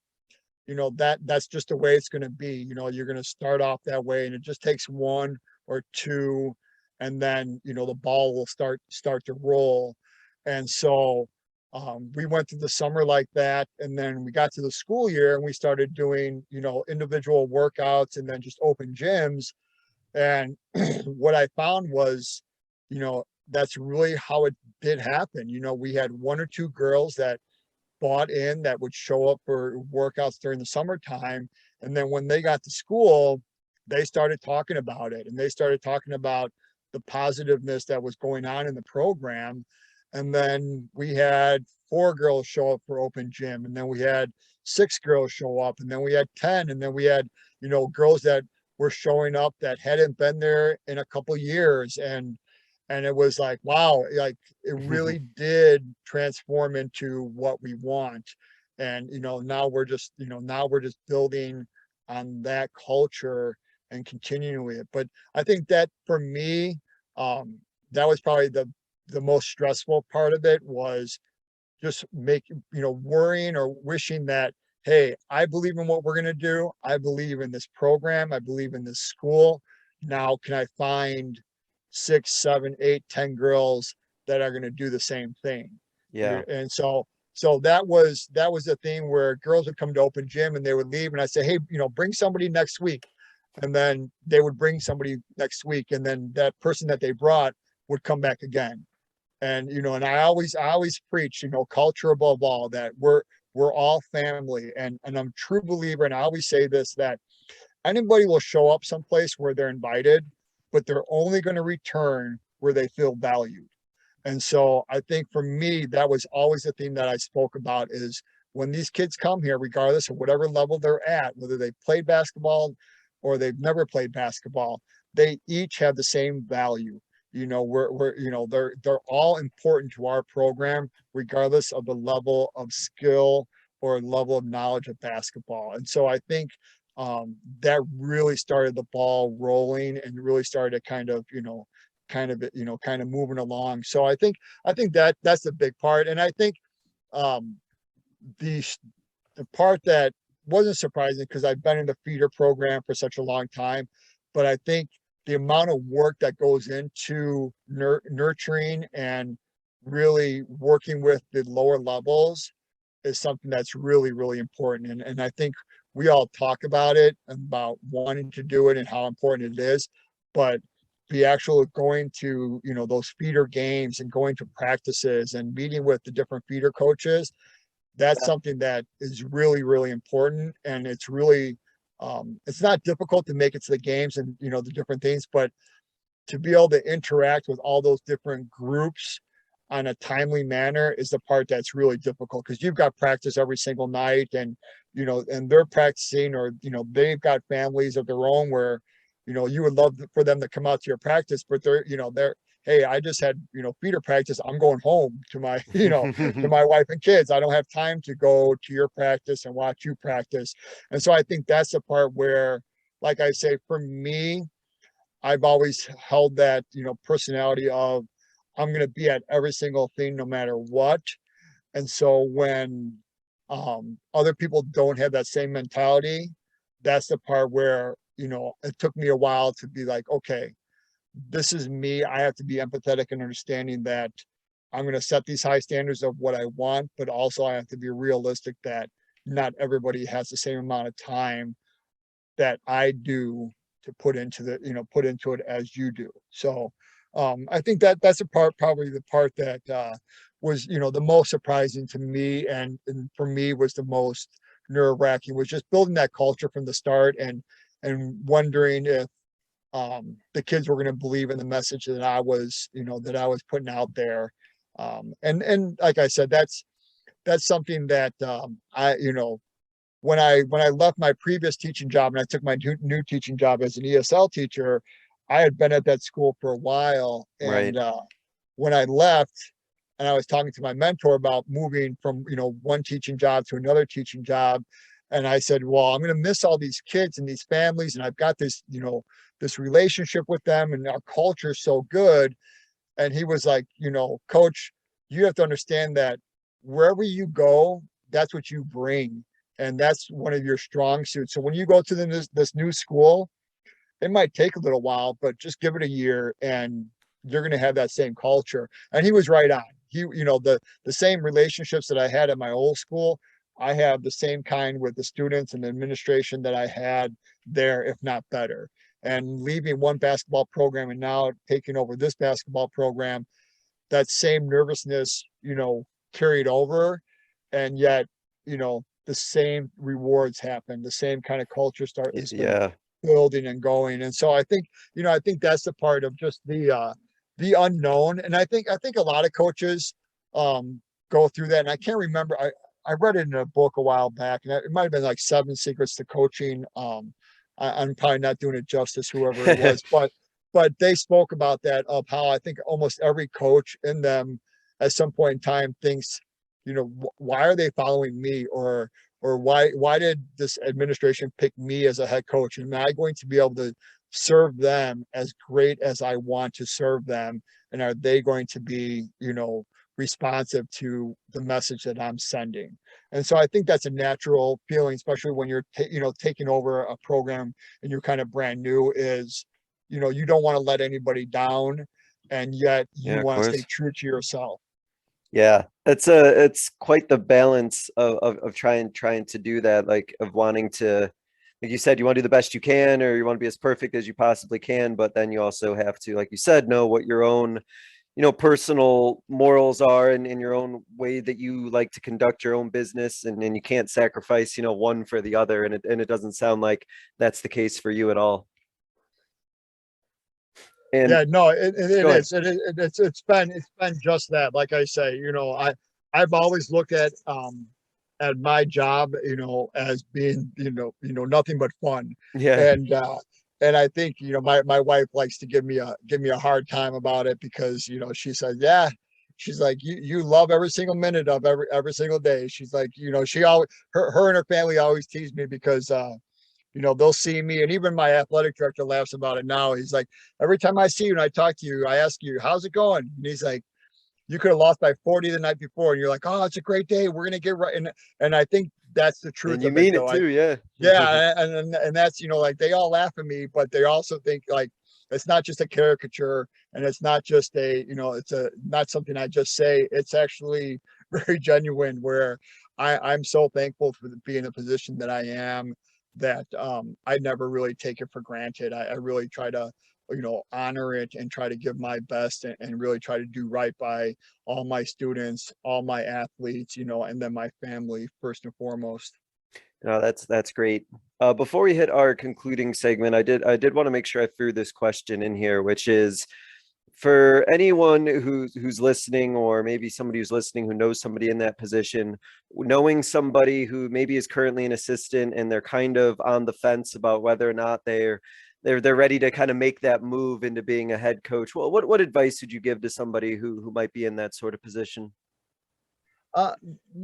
that's just the way it's going to be. You're going to start off that way and it just takes one or two, and then, the ball will start to roll. And so we went through the summer like that, and then we got to the school year and we started doing, individual workouts and then just open gyms. And what I found was, that's really how it did happen. We had 1 or 2 girls that bought in that would show up for workouts during the summertime. And then when they got to school, they started talking about it, and they started talking about the positiveness that was going on in the program. And then we had 4 girls show up for open gym, and then we had 6 girls show up, and then we had 10, and then we had, girls that were showing up that hadn't been there in a couple years. And it was like, wow, like it really did transform into what we want. And now we're just building on that culture and continuing it. But I think that for me, that was probably the most stressful part of it, was just worrying or wishing that, hey, I believe in what we're going to do. I believe in this program. I believe in this school. Now, can I find 6, 7, 8, 10 girls that are going to do the same thing? Yeah. And so that was the thing where girls would come to open gym and they would leave, and I say, hey, bring somebody next week. And then they would bring somebody next week, and then that person that they brought would come back again. And and I always preach, culture above all, that we're all family. And I'm a true believer, and I always say this, that anybody will show up someplace where they're invited, but they're only going to return where they feel valued. And so I think for me, that was always the thing that I spoke about, is when these kids come here, regardless of whatever level they're at, whether they played basketball or they've never played basketball, they each have the same value. They're all important to our program, regardless of the level of skill or level of knowledge of basketball. And so I think that really started the ball rolling, and really started to kind of moving along. So I think that's the big part. And I think the the part that wasn't surprising, because I've been in the feeder program for such a long time, but I think the amount of work that goes into nurturing and really working with the lower levels is something that's really, really important. And I think we all talk about it, about wanting to do it and how important it is, but the actual going to, those feeder games and going to practices and meeting with the different feeder coaches, that's something that is really, really important. And it's really, it's not difficult to make it to the games and, the different things, but to be able to interact with all those different groups on a timely manner is the part that's really difficult, because you've got practice every single night, and and they're practicing, or they've got families of their own where you would love for them to come out to your practice, but they're hey, I just had feeder practice, I'm going home to my to my wife and kids, I don't have time to go to your practice and watch you practice. And so I think that's the part where, like I say, for me, I've always held that personality of, I'm going to be at every single thing no matter what. And so when other people don't have that same mentality, that's the part where it took me a while to be like, okay, this is me. I have to be empathetic and understanding that I'm going to set these high standards of what I want, but also I have to be realistic that not everybody has the same amount of time that I do to put into it as you do. So I think that's probably the part that was the most surprising to me, and for me was the most nerve-wracking, was just building that culture from the start, and wondering if the kids were going to believe in the message that I was putting out there. And like I said, that's something that I when I left my previous teaching job and I took my new teaching job as an ESL teacher, I had been at that school for a while. And when I left, and I was talking to my mentor about moving from, one teaching job to another teaching job, and I said, well, I'm going to miss all these kids and these families, and I've got this, this relationship with them, and our culture is so good. And he was like, Coach, you have to understand that wherever you go, that's what you bring. And that's one of your strong suits. So when you go to this new school, it might take a little while, but just give it a year and you're going to have that same culture. And he was right on. The same relationships that I had at my old school, I have the same kind with the students and the administration that I had there, if not better. And leaving one basketball program and now taking over this basketball program, that same nervousness, carried over. And yet, the same rewards happen, the same kind of culture building and going. And so I think, I think that's the part of just the unknown. And I think a lot of coaches go through that. And I can't remember, I read it in a book a while back, and it might have been like 7 Secrets to Coaching. I'm probably not doing it justice, whoever it was, but they spoke about that, of how I think almost every coach in them at some point in time thinks, why are they following me, or why did this administration pick me as a head coach? Am I going to be able to serve them as great as I want to serve them? And are they going to be, responsive to the message that I'm sending? And so I think that's a natural feeling, especially when you're, taking over a program and you're kind of brand new, is, you don't want to let anybody down, and yet you Yeah, of want to stay course. true to yourself. Yeah, it's quite the balance of trying to do that, like of wanting to, like you said, you want to do the best you can, or you want to be as perfect as you possibly can, but then you also have to, like you said, know what your own, personal morals are, and in your own way that you like to conduct your own business, and you can't sacrifice, one for the other, and it doesn't sound like that's the case for you at all. And Yeah, no, it go ahead. is. It's been just that. Like I say, I've always looked at my job, as being, nothing but fun. Yeah. And I think, my wife likes to give me a hard time about it, because, she says, yeah, she's like, you love every single minute of every single day. She's like, she always, her and her family always tease me, because they'll see me, and even my athletic director laughs about it now. He's like, every time I see you and I talk to you, I ask you, how's it going? And he's like, you could have lost by 40 the night before. And you're like, oh, it's a great day. We're going to get right. And I think that's the And truth you of it, mean it though. too, yeah. Yeah. And that's, like, they all laugh at me, but they also think, like, it's not just a caricature, and it's not just it's not something I just say. It's actually very genuine, where I'm so thankful for being in the position that I am, that I never really take it for granted. I really try to, honor it, and try to give my best, and really try to do right by all my students, all my athletes, and then my family first and foremost. No, that's great. Before we hit our concluding segment, I did want to make sure I threw this question in here, which is, for anyone who's listening, or maybe somebody who's listening who knows somebody in that position, knowing somebody who maybe is currently an assistant and they're kind of on the fence about whether or not they're ready to kind of make that move into being a head coach. Well, what advice would you give to somebody who might be in that sort of position? Uh,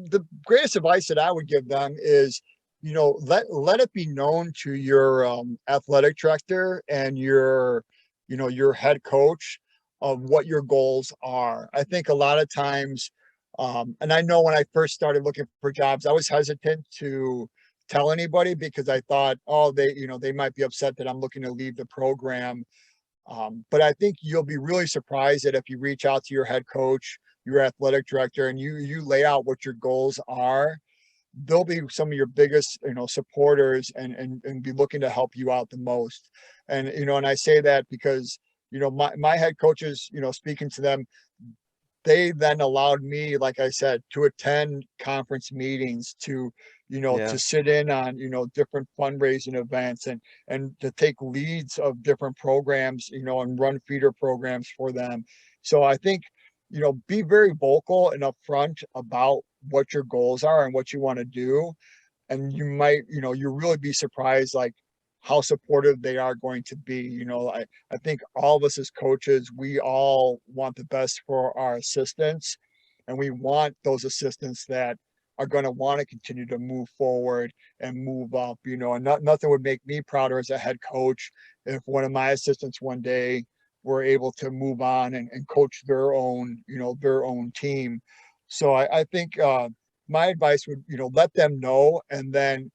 the greatest advice that I would give them is, let it be known to your athletic director and your head coach, of what your goals are. I think a lot of times, and I know when I first started looking for jobs, I was hesitant to tell anybody, because I thought, oh, they might be upset that I'm looking to leave the program. But I think you'll be really surprised that if you reach out to your head coach, your athletic director, and you lay out what your goals are, they'll be some of your biggest, supporters, and be looking to help you out the most. And I say that because, my head coaches, speaking to them, they then allowed me, like I said, to attend conference meetings, to Yeah. sit in on, different fundraising events, and to take leads of different programs, and run feeder programs for them. So I think, be very vocal and upfront about what your goals are and what you want to do. And you might, you really be surprised, like, how supportive they are going to be. I think all of us as coaches, we all want the best for our assistants, and we want those assistants that are going to want to continue to move forward and move up, and nothing would make me prouder as a head coach if one of my assistants one day were able to move on and coach their own team. So I think my advice would, let them know, and then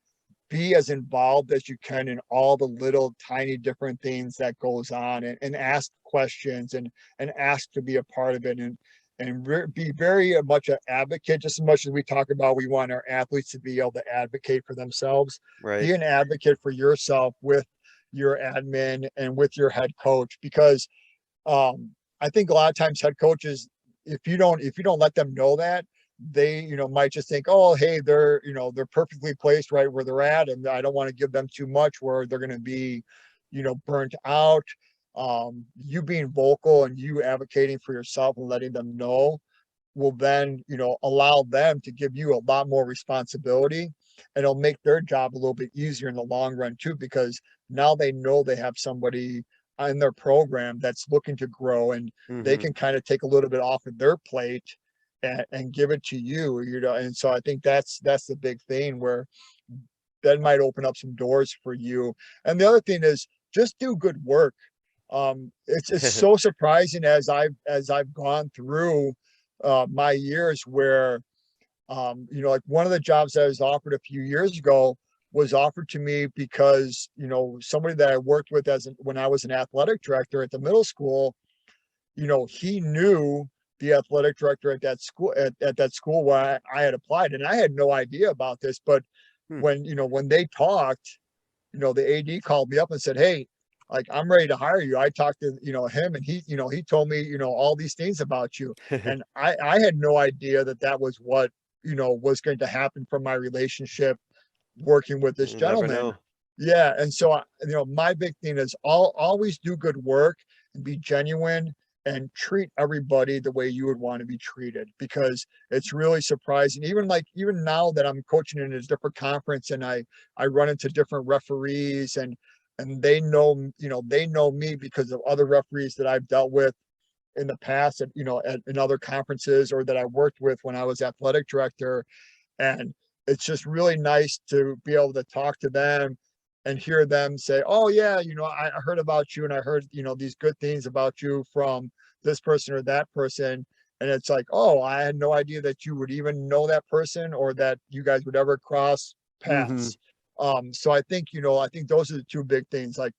be as involved as you can in all the little tiny different things that goes on, and ask questions, and ask to be a part of it, and be very much an advocate. Just as much as we talk about, we want our athletes to be able to advocate for themselves, Right. be an advocate for yourself with your admin and with your head coach. Because I think a lot of times head coaches, if you don't let them know that, they, might just think, oh, hey, they're perfectly placed right where they're at, and I don't want to give them too much where they're going to be, burnt out. You being vocal and you advocating for yourself and letting them know will then, allow them to give you a lot more responsibility, and it'll make their job a little bit easier in the long run too, because now they know they have somebody in their program that's looking to grow, and they can kind of take a little bit off of their plate and give it to you, and so I think that's the big thing where that might open up some doors for you. And the other thing is just do good work. It's so surprising as I've gone through my years where like one of the jobs that I was offered a few years ago was offered to me because somebody that I worked with when I was an athletic director at the middle school, he knew the athletic director at that school where I had applied, and I had no idea about this. But when they talked, the AD called me up and said, hey, like, I'm ready to hire you. I talked to him, and he told me all these things about you, and I had no idea that was what was going to happen from my relationship working with this You never gentleman. know. Yeah, and so my big thing is always do good work and be genuine and treat everybody the way you would want to be treated, because it's really surprising. Even now that I'm coaching in a different conference and I run into different referees, and they know me because of other referees that I've dealt with in the past in other conferences, or that I worked with when I was athletic director. And it's just really nice to be able to talk to them and hear them say, oh yeah, I heard about you, and I heard these good things about you from this person or that person. And it's like, oh, I had no idea that you would even know that person, or that you guys would ever cross Mm-hmm. paths. So I think those are the two big things. Like,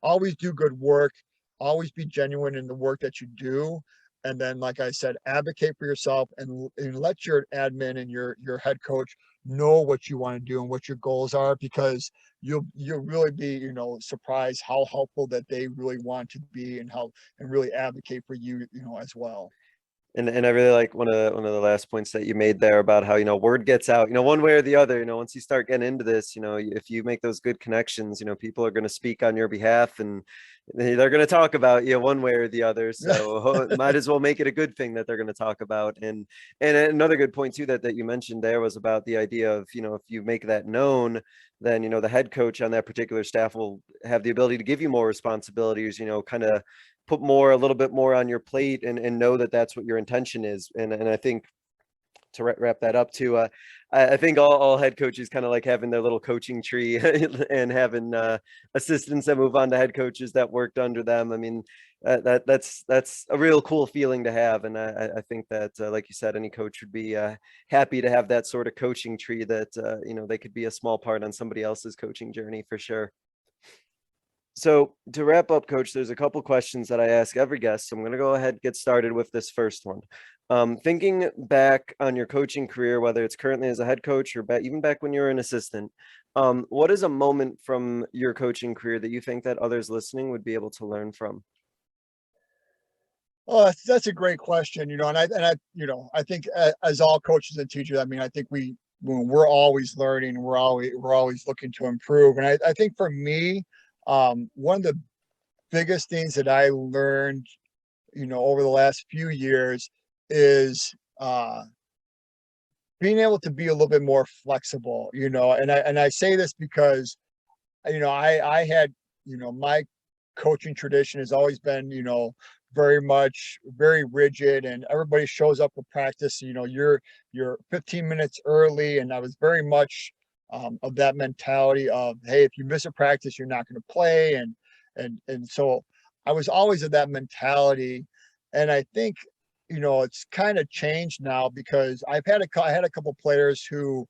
always do good work, always be genuine in the work that you do, and then, like I said, advocate for yourself, and let your admin and your head coach know what you want to do and what your goals are, because you'll really be surprised how helpful that they really want to be, and really advocate for you as well. And I really like one of the last points that you made there about how, word gets out, one way or the other, once you start getting into this, if you make those good connections, people are going to speak on your behalf, and they're going to talk about you one way or the other. So might as well make it a good thing that they're going to talk about. And another good point too that you mentioned there was about the idea of, if you make that known, then, the head coach on that particular staff will have the ability to give you more responsibilities, kind of put a little bit more on your plate, and know that that's what your intention is. And I think to wrap that up too, I think all head coaches kind of like having their little coaching tree and having assistants that move on to head coaches that worked under them. I mean, that's a real cool feeling to have. And I think that, like you said, any coach would be happy to have that sort of coaching tree that, they could be a small part on somebody else's coaching journey for sure. So to wrap up, Coach, there's a couple questions that I ask every guest. So I'm going to go ahead and get started with this first one. Thinking back on your coaching career, whether it's currently as a head coach or even back when you were an assistant, what is a moment from your coaching career that you think that others listening would be able to learn from? Oh, that's a great question. I think as all coaches and teachers, I mean, I think we're always learning. We're always looking to improve. And I think for me, one of the biggest things that I learned, over the last few years is being able to be a little bit more flexible, and I say this because, I had, my coaching tradition has always been, very rigid, and everybody shows up for practice, you're 15 minutes early. And I was very much of that mentality of, hey, if you miss a practice, you're not going to play. And so I was always of that mentality. And I think, it's kind of changed now, because I had a couple players who,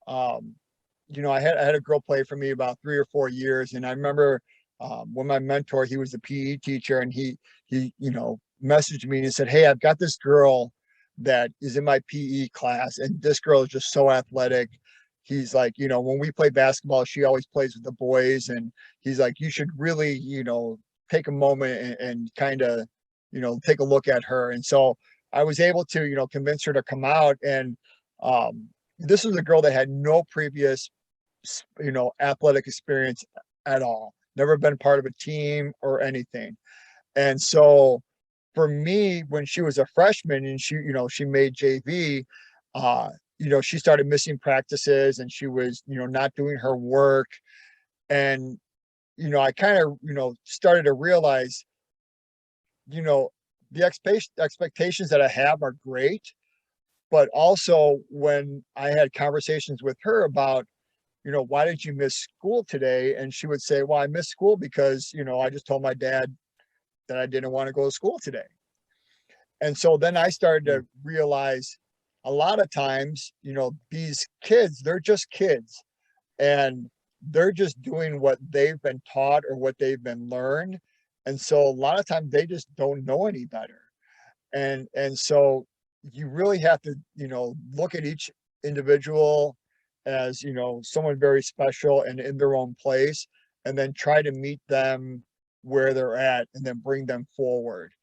I had a girl play for me about 3 or 4 years. And I remember when my mentor, he was a PE teacher, and he messaged me and he said, hey, I've got this girl that is in my PE class, and this girl is just so athletic. He's like, when we play basketball, she always plays with the boys. And he's like, you should really, take a moment and kind of, take a look at her. And so I was able to, convince her to come out. And this was a girl that had no previous, athletic experience at all, never been part of a team or anything. And so for me, when she was a freshman and she made JV, she started missing practices and she was, not doing her work. And, I kind of, started to realize, you know, the expectations that I have are great, but also when I had conversations with her about, why did you miss school today? And she would say, well, I missed school because, I just told my dad that I didn't want to go to school today. And so then I started to realize a lot of times, these kids, they're just kids and they're just doing what they've been taught or what they've been learned. And so a lot of times they just don't know any better. And so you really have to, look at each individual as, someone very special and in their own place, and then try to meet them where they're at and then bring them forward.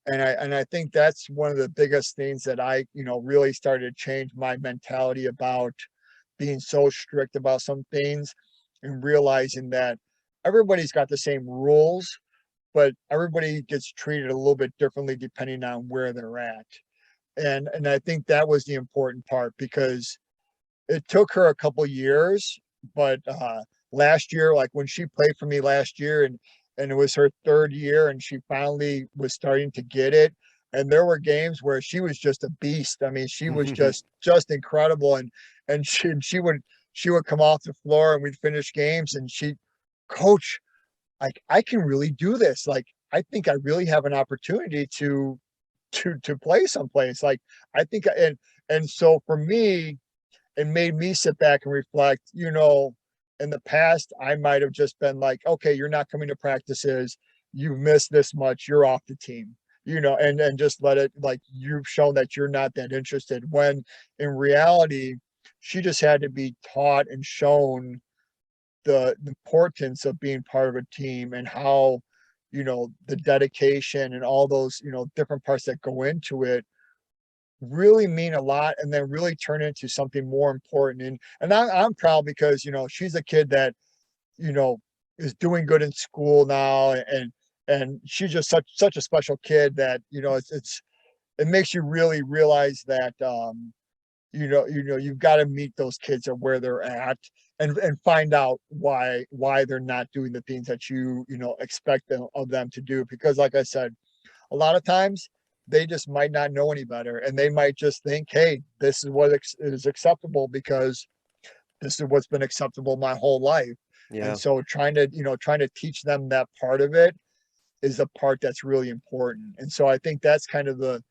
And I think that's one of the biggest things that I, really started to change my mentality about being so strict about some things and realizing that everybody's got the same rules, but everybody gets treated a little bit differently depending on where they're at. And I think that was the important part because it took her a couple years, but last year, like when she played for me last year and it was her third year and she finally was starting to get it. And there were games where she was just a beast. I mean, she was just incredible. And she would come off the floor and we'd finish games and coach, like I can really do this. Like I think I really have an opportunity to play someplace. Like I think and so for me, it made me sit back and reflect, in the past, I might have just been like, okay, you're not coming to practices. You've missed this much. You're off the team, and just let it, like, you've shown that you're not that interested, when in reality, she just had to be taught and shown the importance of being part of a team and how, the dedication and all those, different parts that go into it really mean a lot, and then really turn into something more important. And I'm proud because, she's a kid that, you know, is doing good in school now, and she's just such a special kid that, it makes you really realize that, you've got to meet those kids at where they're at, and find out why they're not doing the things that expect of them to do. Because like I said, a lot of times they just might not know any better, and they might just think, hey, this is what is acceptable because this is what's been acceptable my whole life. Yeah. And so trying to teach them that part of it is the part that's really important. And so I think that's kind of the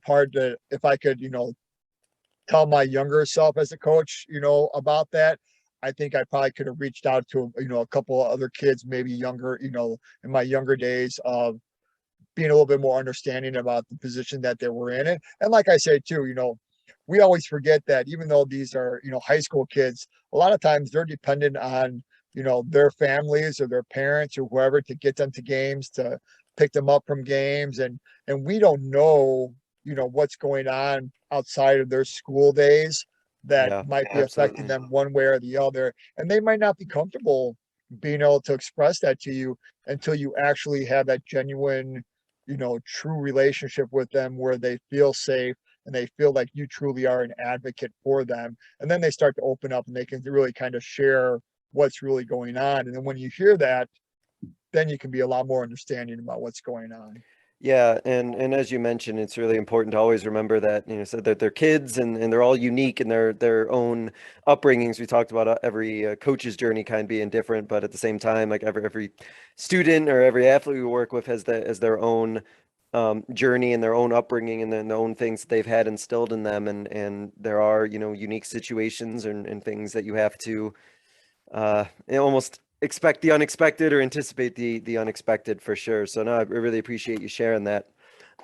part that, if I could, tell my younger self as a coach, about that, I think I probably could have reached out to, a couple of other kids, maybe younger, in my younger days, of being a little bit more understanding about the position that they were in. And like I say too, we always forget that even though these are, high school kids, a lot of times they're dependent on, their families or their parents or whoever to get them to games, to pick them up from games. And we don't know, what's going on outside of their school days that Yeah, might be affecting absolutely. them one way or the other. And they might not be comfortable being able to express that to you until you actually have that genuine, true relationship with them where they feel safe and they feel like you truly are an advocate for them. And then they start to open up and they can really kind of share what's really going on. And then when you hear that, then you can be a lot more understanding about what's going on. Yeah, and as you mentioned, it's really important to always remember that, so that they're kids and they're all unique in their own upbringings. We talked about every coach's journey kind of being different, but at the same time, like every student or every athlete we work with has their own journey and their own upbringing and then their own things that they've had instilled in them, and there are, unique situations and things that you have to almost expect the unexpected or anticipate the unexpected for sure. So no, I really appreciate you sharing that.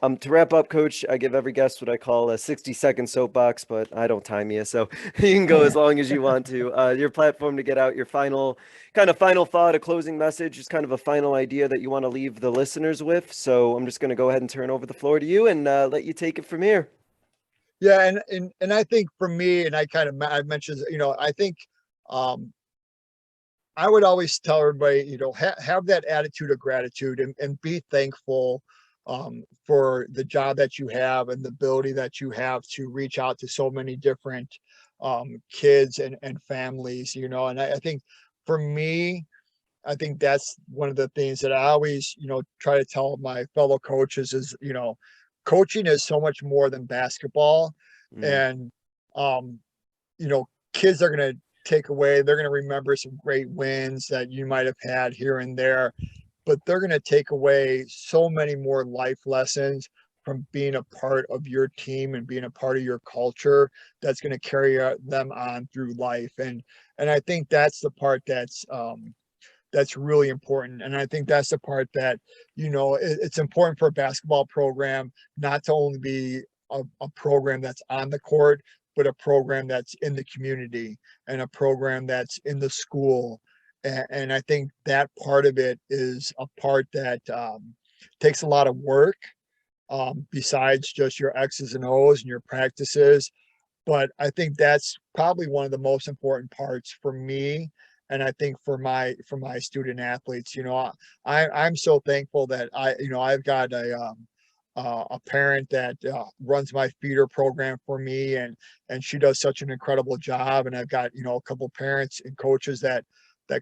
To wrap up, Coach, I give every guest what I call a 60-second soapbox, but I don't time you, so you can go as long as you want to. Your platform to get out your final thought, a closing message, just kind of a final idea that you want to leave the listeners with. So I'm just going to go ahead and turn over the floor to you and let you take it from here. Yeah, and I think for me, and I mentioned, I think I would always tell everybody, have that attitude of gratitude and be thankful for the job that you have and the ability that you have to reach out to so many different kids and families, and I think for me, I think that's one of the things that I always, try to tell my fellow coaches is, coaching is so much more than basketball. Mm, And, um, kids are going to they're going to remember some great wins that you might have had here and there, but they're going to take away so many more life lessons from being a part of your team and being a part of your culture that's going to carry them on through life. And I think that's the part that's really important. And I think that's the part that, it's important for a basketball program not to only be a program that's on the court, but a program that's in the community and a program that's in the school. And I think that part of it is a part that takes a lot of work besides just your X's and O's and your practices. But I think that's probably one of the most important parts for me, and I think for my student athletes. I'm so thankful that I've got a parent that runs my feeder program for me, and she does such an incredible job. And I've got a couple parents and coaches that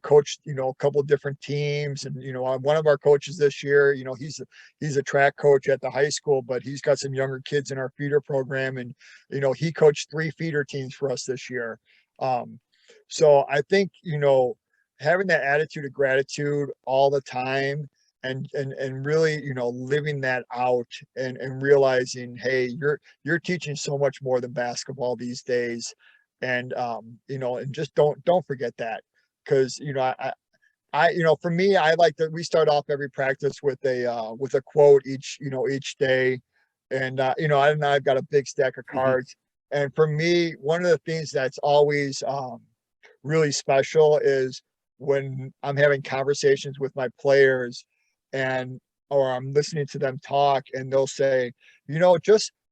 coach a couple different teams. And one of our coaches this year, he's a track coach at the high school, but he's got some younger kids in our feeder program, and he coached 3 feeder teams for us this year. So I think having that attitude of gratitude all the time, and really living that out, and realizing, hey, you're teaching so much more than basketball these days. And and just don't forget that, because for me, I like that we start off every practice with a quote each day. And I've got a big stack of mhm, cards. And for me, one of the things that's always really special is when I'm having conversations with my players, and or I'm listening to them talk, and they'll say,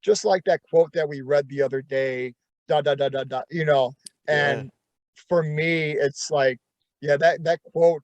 just like that quote that we read the other day, da da da da da, yeah. and for me, it's like, yeah, that quote,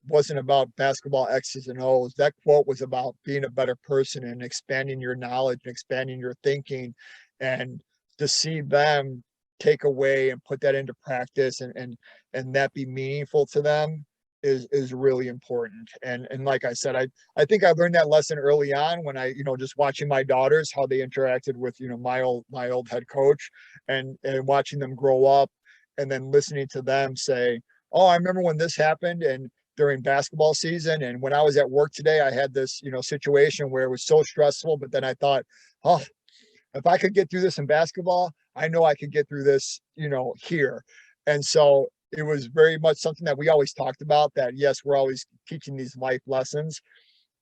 wasn't about basketball X's and O's. That quote was about being a better person and expanding your knowledge and expanding your thinking. And to see them take away and put that into practice, and that be meaningful to them is really important. And like I said, I think I learned that lesson early on when I, just watching my daughters, how they interacted with, my old head coach, and watching them grow up, and then listening to them say, oh, I remember when this happened, and during basketball season, and when I was at work today, I had this, situation where it was so stressful, but then I thought, oh, if I could get through this in basketball, I know I could get through this, here. And so it was very much something that we always talked about, that yes, we're always teaching these life lessons,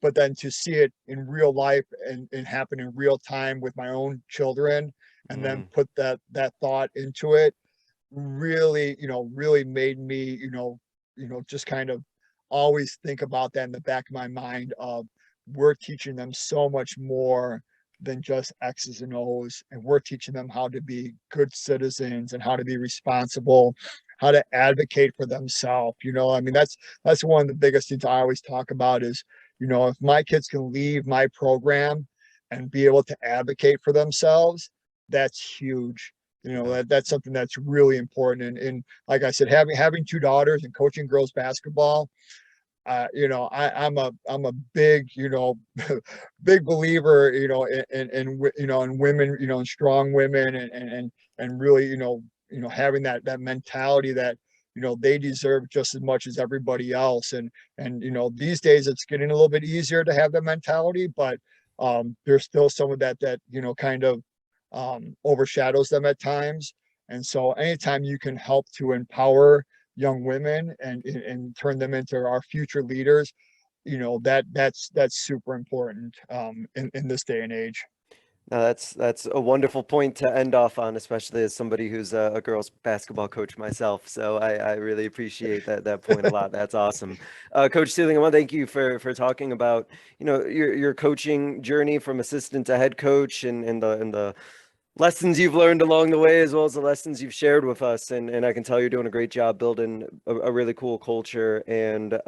but then to see it in real life, and happen in real time with my own children, and then Mm, put that thought into it, really, really made me, just kind of always think about that in the back of my mind of, we're teaching them so much more than just X's and O's, and we're teaching them how to be good citizens and how to be responsible, how to advocate for themselves. I mean, that's one of the biggest things I always talk about is, if my kids can leave my program and be able to advocate for themselves, that's huge. yeah. That's something that's really important. And like I said, having 2 daughters and coaching girls basketball, I'm a big, big believer, in women, in strong women, and really, having that mentality that, they deserve just as much as everybody else. And these days it's getting a little bit easier to have that mentality, but there's still some of that, kind of overshadows them at times. And so anytime you can help to empower young women and turn them into our future leaders, that's super important in this day and age. No, that's a wonderful point to end off on, especially as somebody who's a girls basketball coach myself. So I really appreciate that point a lot. That's awesome. Coach Suhling, I want to thank you for talking about, your coaching journey from assistant to head coach and the lessons you've learned along the way, as well as the lessons you've shared with us. And I can tell you're doing a great job building a really cool culture and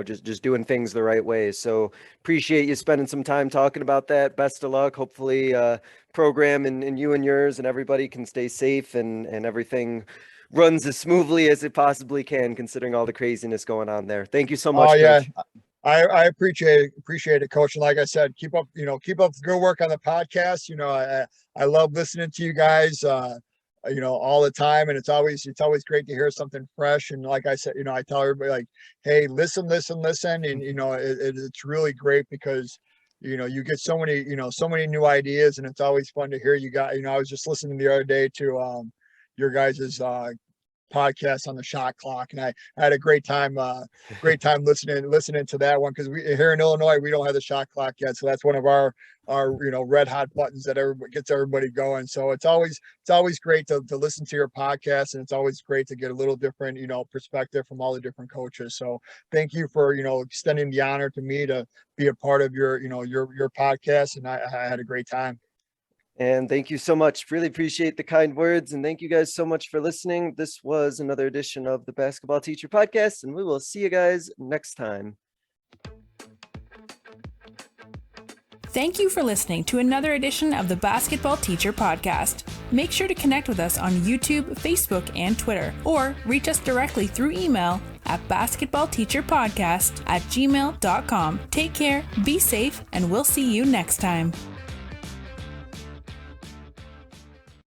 just doing things the right way. So appreciate you spending some time talking about that. Best of luck. Hopefully program and you and yours and everybody can stay safe and everything runs as smoothly as it possibly can, considering all the craziness going on there. Thank you so much, Coach. I appreciate it, Coach. And like I said, keep up the good work on the podcast. I love listening to you guys, all the time. And it's always great to hear something fresh. And like I said, I tell everybody, like, hey, listen. And, it's really great because, you get so many new ideas, and it's always fun to hear you guys. I was just listening the other day to your guys's podcast on the shot clock, and I had a great time listening to that one, because we here in Illinois, we don't have the shot clock yet, so that's one of our red hot buttons that gets everybody going. So it's always great to listen to your podcast, and it's always great to get a little different perspective from all the different coaches. So thank you for extending the honor to me to be a part of your podcast, and I had a great time. And thank you so much. Really appreciate the kind words. And thank you guys so much for listening. This was another edition of the Basketball Teacher Podcast, and we will see you guys next time. Thank you for listening to another edition of the Basketball Teacher Podcast. Make sure to connect with us on YouTube, Facebook, and Twitter, or reach us directly through email at basketballteacherpodcast@gmail.com. Take care, be safe, and we'll see you next time.